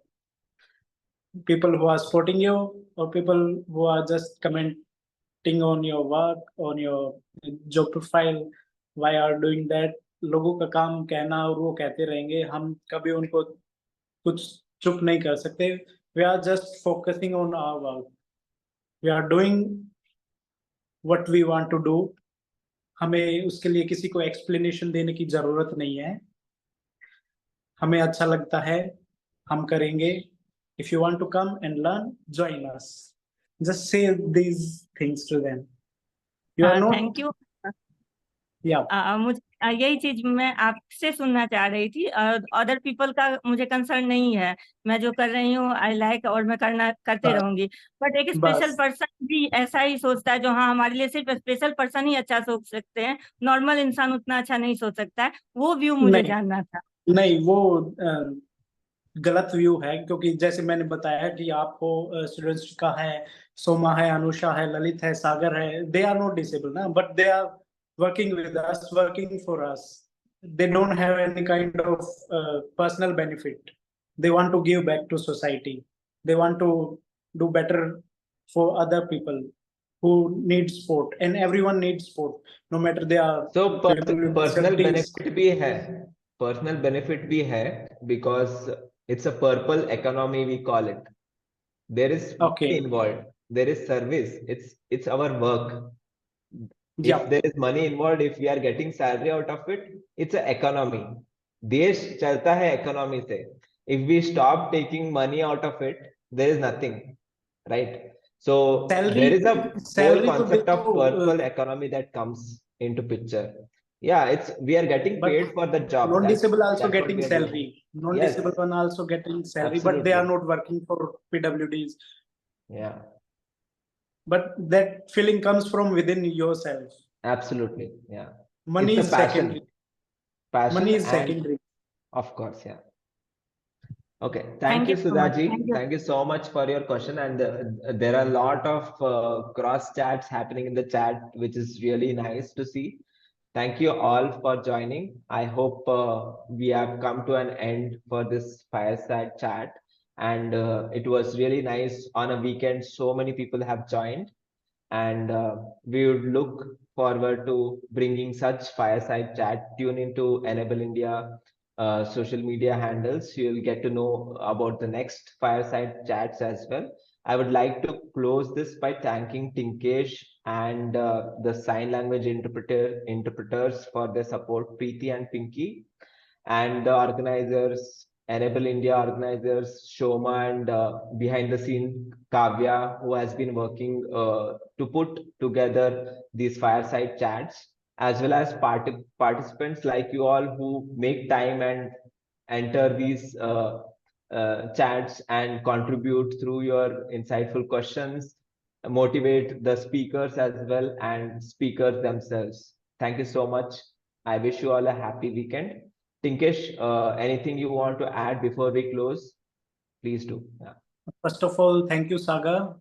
People who are supporting you, or people who are just commenting on your work, on your job profile, why are doing that? लोगों का काम कहना और वो कहते रहेंगे, हम कभी उनको कुछ चुप नहीं कर सकते. We are just focusing on our work. We are doing what we want to do. हमें उसके लिए किसी को एक्सप्लेनेशन देने की जरूरत नहीं है. हमें अच्छा लगता है, हम करेंगे. If you want to come and learn, join us. Just say these things to them. You are not. Thank you. Yeah. मुझे यही चीज मैं आपसे सुनना चाह रही थी. अदर पीपल का मुझे कंसर्न नहीं है. मैं जो कर रही हूँ आई लाइक, और मैं करते रहूंगी. बट एक स्पेशल पर्सन भी ऐसा ही सोचता है, जो हाँ हमारे लिए सिर्फ स्पेशल पर्सन ही अच्छा सोच सकते हैं, नॉर्मल इंसान उतना अच्छा नहीं सोच सकता है. वो व्यू मुझे जानना था. नहीं, वो गलत व्यू है. क्योंकि जैसे मैंने बताया कि आपको स्टूडेंट्स का है, सोमा है, अनुषा है, ललित है, सागर है. दे आर नॉट डिसेबल्ड ना, but they are working with us, working for us. They don't have any kind of personal benefit. They want to give back to society. They want to do better for other people who need support, and everyone needs support, no matter they are. So personal benefit भी है, personal benefit भी है, because it's a purple economy, we call it. There is money involved, there is service, it's our work. If there is money involved, if we are getting salary out of it, it's an economy. देश चलता है economy से. If we stop taking money out of it, there is nothing, right? So there is a whole concept of purple economy that comes into picture. Yeah, we are getting paid for the job. Non-disabled also getting salary. Non-disabled one also getting salary. Absolutely. But they are not working for PWDs. Yeah. But that feeling comes from within yourself. Absolutely. Yeah. Money It's is a passion. secondary. Passion Money is and secondary. of course, yeah. Okay, thank Thank you, you so much. Sudhaji. Thank you. Thank you so much for your question. And there are a lot of cross chats happening in the chat, which is really nice to see. Thank you all for joining. I hope we have come to an end for this fireside chat. And it was really nice on a weekend. So many people have joined, and we would look forward to bringing such fireside chat. Tune into Enable India social media handles. You'll get to know about the next fireside chats as well. I would like to close this by thanking Tinkesh and the sign language interpreters for their support, Preeti and Pinky, and the organizers, Enable India organizers, Shoma, and behind the scene, Kavya, who has been working to put together these fireside chats, as well as participants like you all who make time and enter these chats and contribute through your insightful questions, motivate the speakers as well and speakers themselves. Thank you so much. I wish you all a happy weekend. Tinkesh, anything you want to add before we close? Please do. Yeah. First of all, thank you, Saga.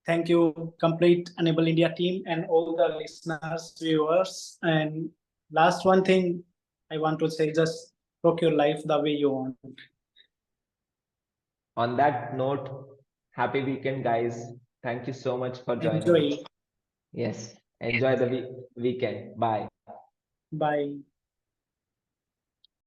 Thank you, complete Enable India team and all the listeners, viewers. And last one thing I want to say, just rock your life the way you want. On that note, happy weekend, guys. Thank you so much for joining. Enjoy. Yes. Enjoy the weekend. Bye. Bye.